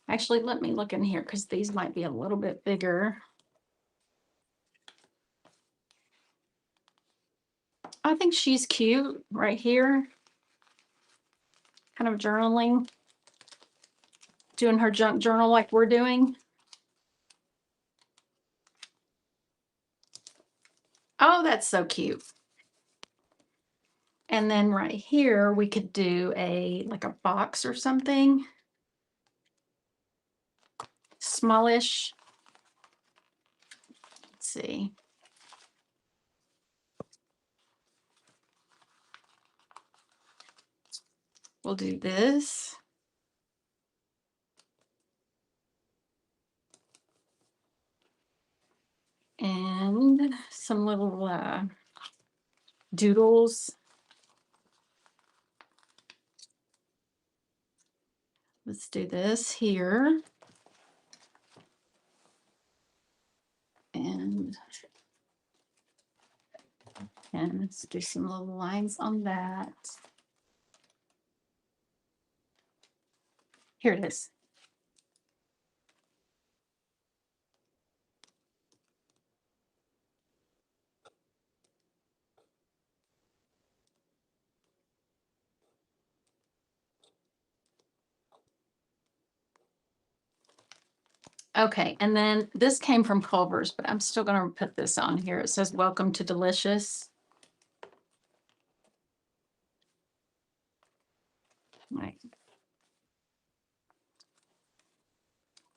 Actually, let me look in here because these might be a little bit bigger. I think she's cute right here. Kind of journaling. Doing her junk journal like we're doing. Oh, that's so cute. And then right here, we could do like a box or something. Smallish. Let's see. We'll do this. And some little doodles. Let's do this here. And let's do some little lines on that. Here it is. Okay, and then this came from Culver's, but I'm still going to put this on here. It says, "Welcome to Delicious." Right.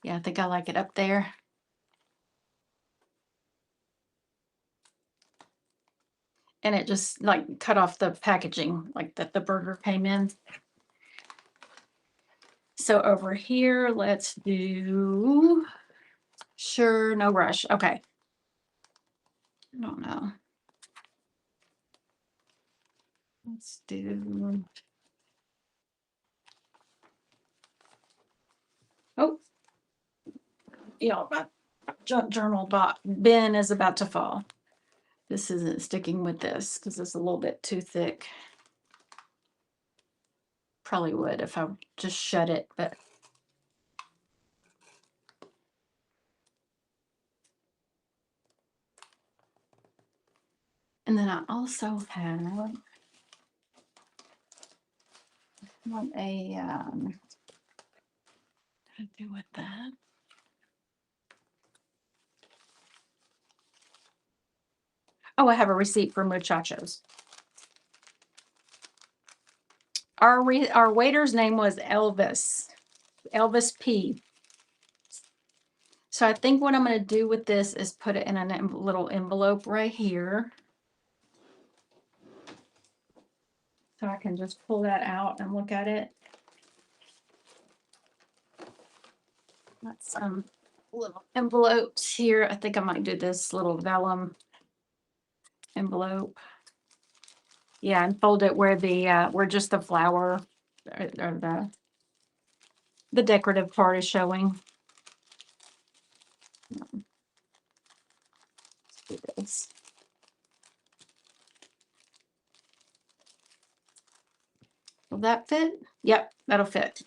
Yeah, I think I like it up there. And it just like cut off the packaging like that the burger came in. So over here, let's do, sure, no rush. Okay. I don't know. Let's do, oh, yeah, my junk journal bin is about to fall. This isn't sticking with this because it's a little bit too thick. Probably would if I just shut it, but. And then I also have what I do with that. Oh, I have a receipt for muchachos. Our waiter's name was Elvis P. So I think what I'm going to do with this is put it in a little envelope right here. So I can just pull that out and look at it. That's little envelopes here. I think I might do this little vellum envelope. Yeah, and fold it where where just the flower or the decorative part is showing. Let's do this. Will that fit? Yep, that'll fit.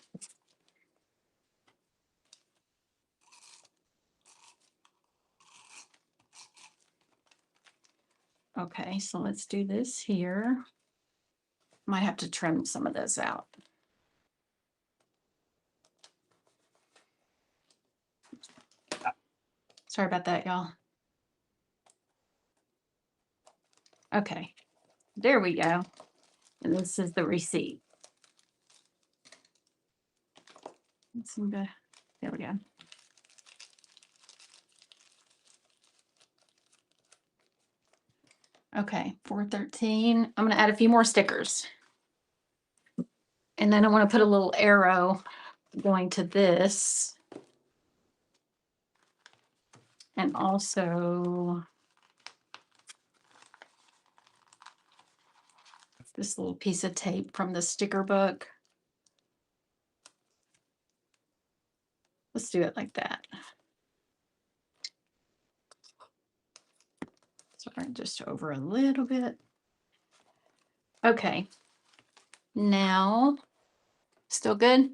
Okay, so let's do this here. Might have to trim some of this out. Sorry about that, y'all. Okay, there we go. And this is the receipt. There we go. Okay, 413. I'm going to add a few more stickers. And then I want to put a little arrow going to this. And also this little piece of tape from the sticker book. Let's do it like that. Sorry, just over a little bit. Okay. Now, still good?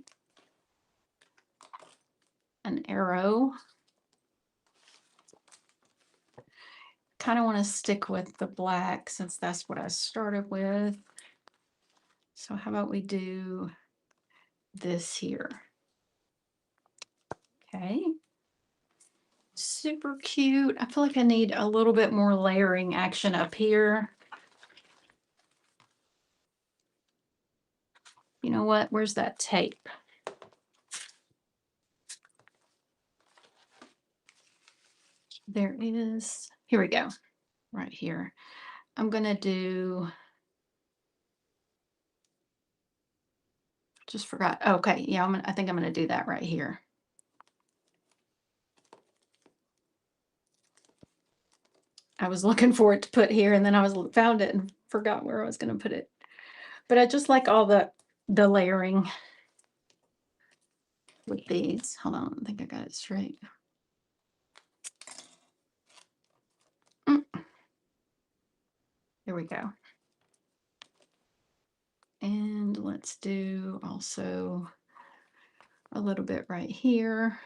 An arrow. Kind of want to stick with the black since that's what I started with. So how about we do this here? Okay. Super cute. I feel like I need a little bit more layering action up here. You know what? Where's that tape? There is. Here we go. Right here. I'm going to do. Just forgot. Okay. Yeah, I think I'm going to do that right here. I was looking for it to put here and then found it and forgot where I was going to put it. But I just like all the layering with these. Hold on, I think I got it straight. There we go. And let's do also a little bit right here.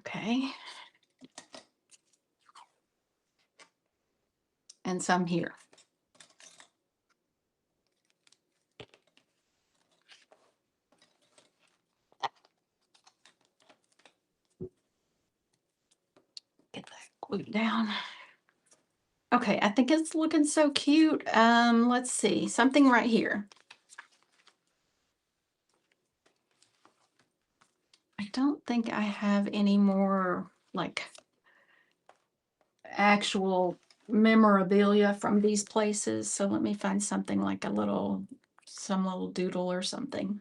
Okay. And some here. Get that glued down. Okay, I think it's looking so cute. Let's see, something right here. I don't think I have any more like actual memorabilia from these places. So let me find something like some little doodle or something.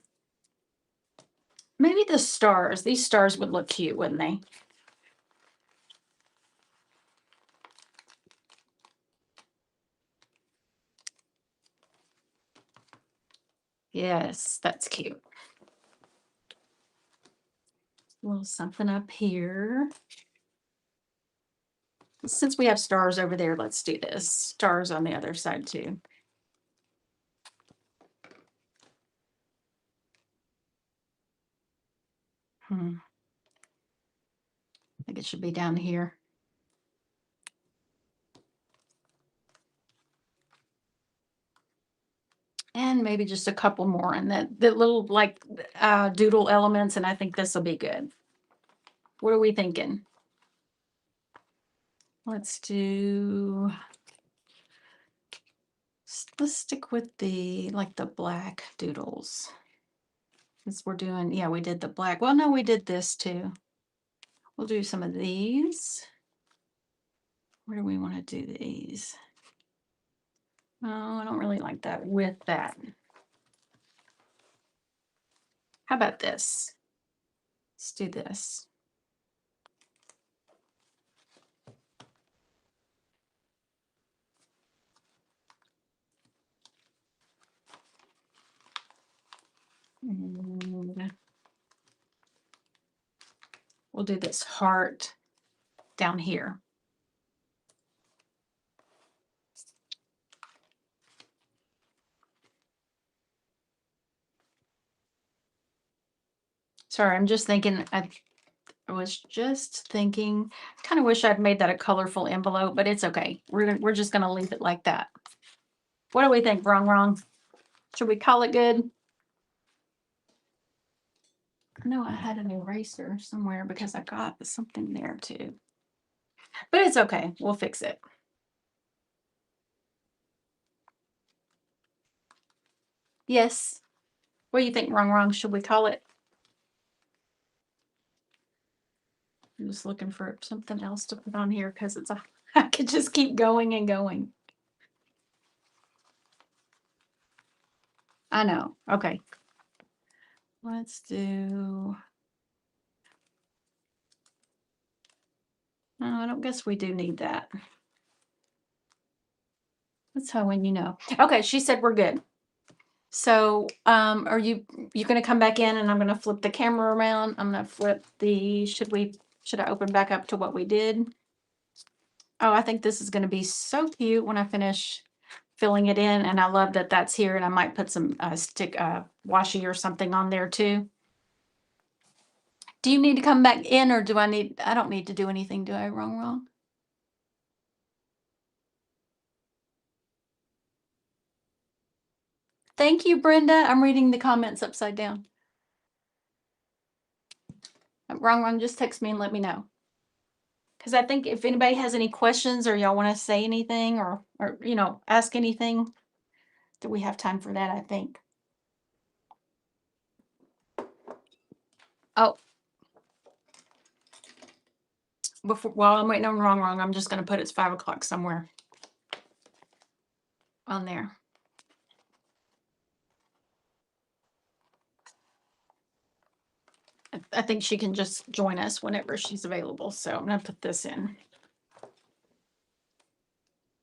Maybe the stars. These stars would look cute, wouldn't they? Yes, that's cute. A little something up here. Since we have stars over there, let's do this. Stars on the other side too. I think it should be down here. And maybe just a couple more and the little like doodle elements, and I think this will be good. What are we thinking? Let's stick with the black doodles. Since we're doing, yeah, we did the black. Well, no, we did this too. We'll do some of these. Where do we want to do these? Oh, I don't really like that with that. How about this? Let's do this. And we'll do this heart down here. Sorry, I'm just thinking, I was just thinking, kind of wish I'd made that a colorful envelope, but it's okay. We're just gonna leave it like that. What do we think, Rongrong? Should we call it good? I know I had an eraser somewhere because I got something there too. But it's okay. We'll fix it. Yes. What do you think, Rongrong? Should we call it? I'm just looking for something else to put on here because it's a I could just keep going and going. I know. Okay. Let's do. No, I don't guess we do need that. That's how when you know. Okay, she said we're good. So, are you gonna come back in and I'm gonna flip the camera around? I'm gonna flip the. Should I open back up to what we did? Oh, I think this is gonna be so cute when I finish filling it in, and I love that that's here. And I might put some stick washi or something on there too. Do you need to come back in, or do I need? I don't need to do anything. Do I? Wrong. Thank you, Brenda. I'm reading the comments upside down. Wrong. Just text me and let me know. Because I think if anybody has any questions or y'all want to say anything or ask anything, that we have time for that, I think. Oh, while I'm waiting on wrong, I'm just going to put it's 5 o'clock somewhere on there. I think she can just join us whenever she's available. So I'm going to put this in.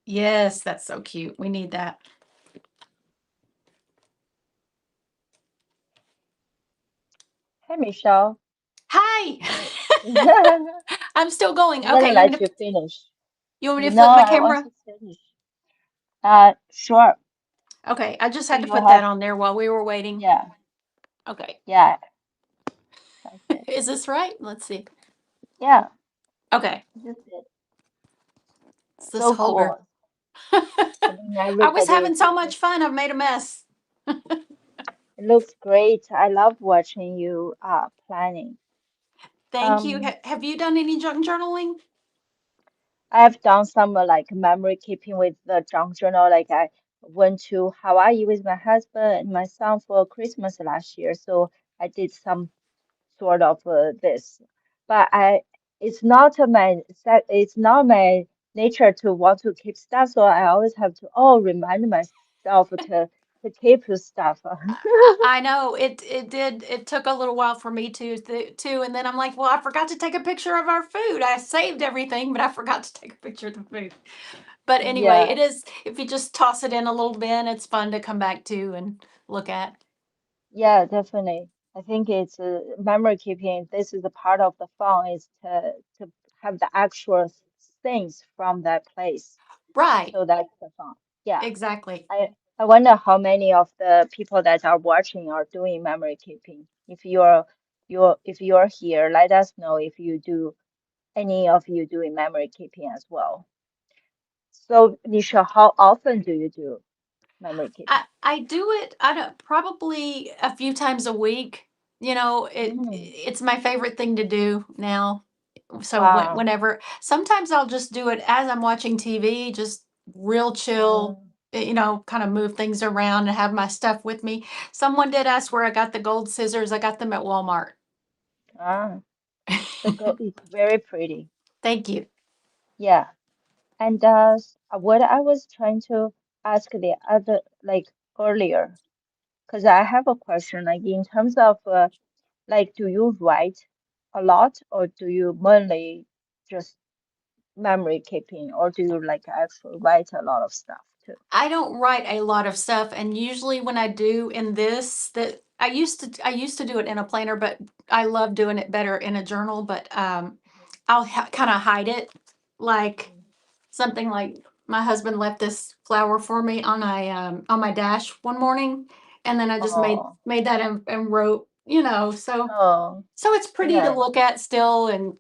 Yes, that's so cute. We need that. Hey, Michelle. Hi. I'm I'm still going. gonna Okay, let you finish. you want me You to know, flip my I want camera? to finish. Sure. Okay, I just Do had to you put that have, on there while we were waiting. yeah, Okay. yeah, that's it. Is this right? Let's see. Yeah, Okay. this is it. It's this So holder. cool. I mean, I was everybody having is so just, much fun. I've made a mess. it looks great. I love watching you planning. Thank you. Um, Have you done any junk journaling? I've done some like memory keeping with the junk journal. Like I went to Hawaii with my husband and my son for Christmas last year, so I did some sort of this. But it's not my nature to want to keep stuff, so I always have to remind myself to keep stuff. I know it did. It took a little while for me too. And then I'm like, well, I forgot to take a picture of our food. I saved everything, but I forgot to take a picture of the food. But anyway, Yeah, it is, if you just toss it in a little bin, it's fun to come back to and look at. yeah, definitely. I think it's memory keeping. This is a part of the fun is to have the actual things from that place. Right. So that's the fun. Yeah. Exactly. I wonder how many of the people that are watching are doing memory keeping. If you're here, let us know if you do any of you doing memory keeping as well. So, Nisha, how often do you do memory keeping? I do it, I don't, probably a few times a week. Mm, It's my favorite thing to do now. So wow. whenever, sometimes I'll just do it as I'm watching TV, just real chill, Um, kind of move things around and have my stuff with me. Someone did ask where I got the gold scissors. I got them at Walmart. ah, it's very pretty. Thank you. Yeah. And what I was trying to ask the other like earlier, because I have a question. Like in terms of like, do you write a lot, or do you mainly just memory keeping, or do you like actually write a lot of stuff too? I don't write a lot of stuff, and usually when I do in this, that I used to do it in a planner, but I love doing it better in a journal. But I'll kind of hide it, like something like my husband left this flower for me on my dash one morning, and then I just made Oh, made that and wrote, oh, so it's pretty to yeah. look at still, and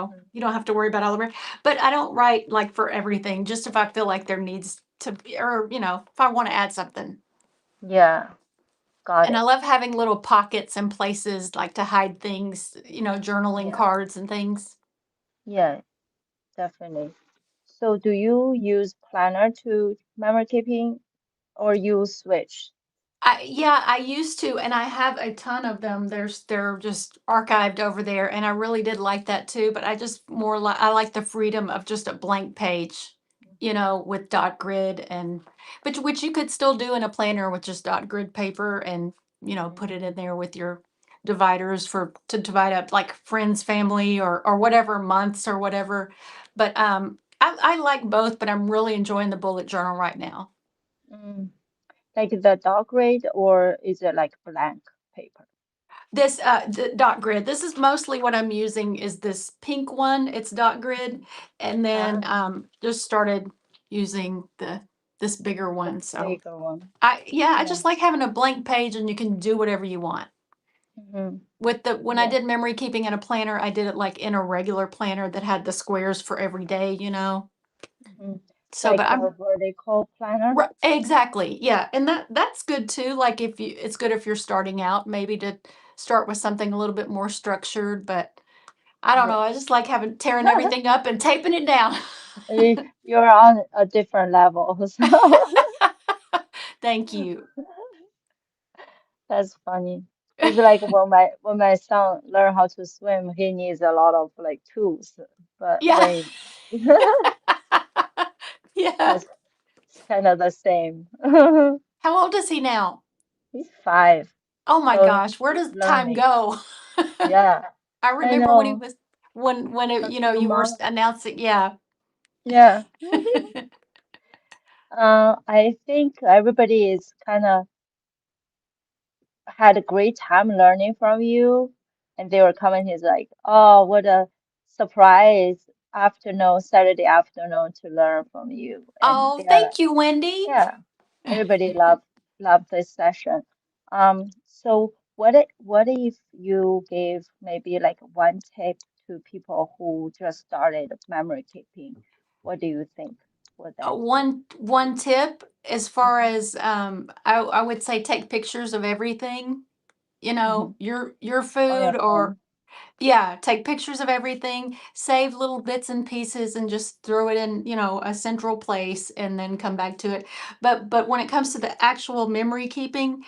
Mhm. you don't have to worry about all the rest. But I don't write like for everything, just if I feel like there needs to be, or if I want to add something. Yeah, got And I it. love having little pockets and places like to hide things, journaling Yeah, cards and things. yeah, definitely. So do you use planner to memory keeping, or you switch? Yeah, I used to, and I have a ton of them. They're just archived over there, and I really did like that too. But I just more like I like the freedom of just a blank page, with dot grid and which you could still do in a planner with just dot grid paper and put Mhm. it in there with your dividers for to divide up like friends, family, or whatever months or whatever. But I like both, but I'm really enjoying the bullet journal right now. Mm. Like the dog grade, or is it like blank paper? This the dot grid. This is mostly what I'm using is this pink one. It's dot grid, and then Ah, just started using this bigger the one. So bigger one. I Yeah. just like having a blank page and you can do whatever you want. Hmm. With the when I Yeah. did memory keeping in a planner, I did it like in a regular planner that had the squares for every day. Hmm. So, Like but a I'm vertical planner. right, exactly. Yeah. And that's good too. Like if you it's good if you're starting out, maybe to start with something a little bit more structured, but I don't Yeah. know. I just like having tearing everything up and taping it down. You're on a different level, so Thank you. that's funny. It's like when my son learn how to swim, he needs a lot of like tools. But Yeah. when Yeah. that's it's kind of the same. How old is he now? He's 5, Oh my so gosh, where he's does time learning. go? Yeah, I I remember when he know. was when A few you were months. announcing, yeah. Yeah. I think everybody is kind of had a great time learning from you, and they were commenting is like, "Oh, what a surprise afternoon, Saturday afternoon to learn from you." And Oh, they are, thank you, Wendy. yeah, everybody love this session. So what if you gave maybe like one tip to people who just started memory keeping? What do you think would that be? One tip as far Hmm. as I would say take pictures of everything, Hmm. your On your food or phone. yeah, take pictures of everything, save little bits and pieces and just throw it in, a central place and then come back to it. But when it comes to the actual memory keeping,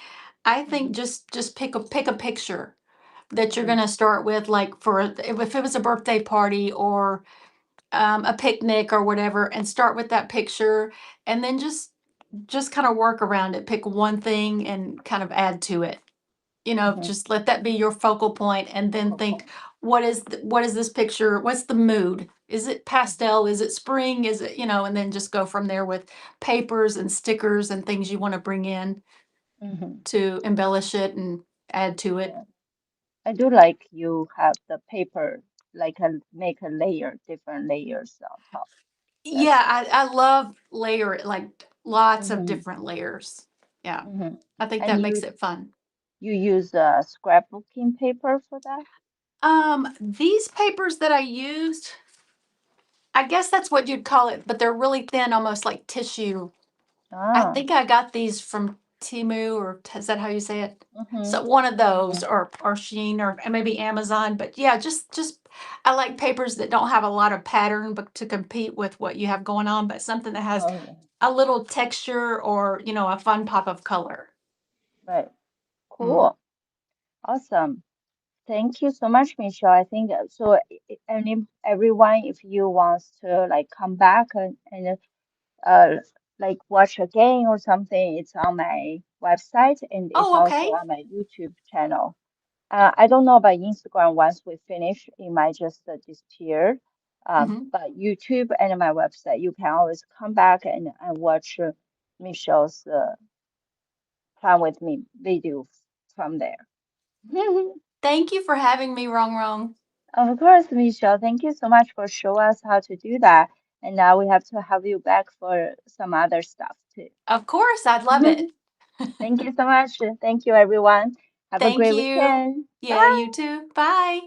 I think Hmm. just pick a picture that you're Hmm. going to start with, like for if it was a birthday party or a picnic or whatever, and start with that picture and then just kind of work around it. Pick one thing and kind of add to it. Hmm. Just let that be your focal point and then Focal think, point. what is this picture? What's the mood? Is it Hmm. pastel? Is it spring? Is it, and then just go from there with papers and stickers and things you want to bring in Hmm. to embellish it and add to it. Yeah. I do like you have the paper, like make a layer, different layers on top. Yeah, That's I love layer like lots of hmm. different layers. Yeah. Hmm. I think And that makes it fun. you use scrapbooking paper for that? These papers that I used, I guess that's what you'd call it, but they're really thin, almost like tissue. I Ah. think I got these from Timu, or is that how you say it? Hmm. So one of Hmm. those, or Sheen, or maybe Amazon. But yeah, just I like papers that don't have a lot of pattern, but to compete with what you have going on, but something that has Oh yeah. a little texture or a fun pop of color. Right. Mm. Cool. Awesome. Thank you so much, Michelle. I think so. Everyone, if you wants to like come back and like watch a game or something, it's on my website and it's Oh, also okay. on my YouTube channel. I don't know about Instagram. Once we finish, it might just disappear. Hmm. But YouTube and my website, you can always come back and watch Michelle's Plan with Me video from there. Thank you for having me, Rongrong. Of course, Michelle, thank you so much for showing us how to do that. And now we have to have you back for some other stuff too. Of course, I'd love it. Thank you so much. Thank you, everyone. Have a Thank great you. weekend. Yeah, Bye. you too. Bye.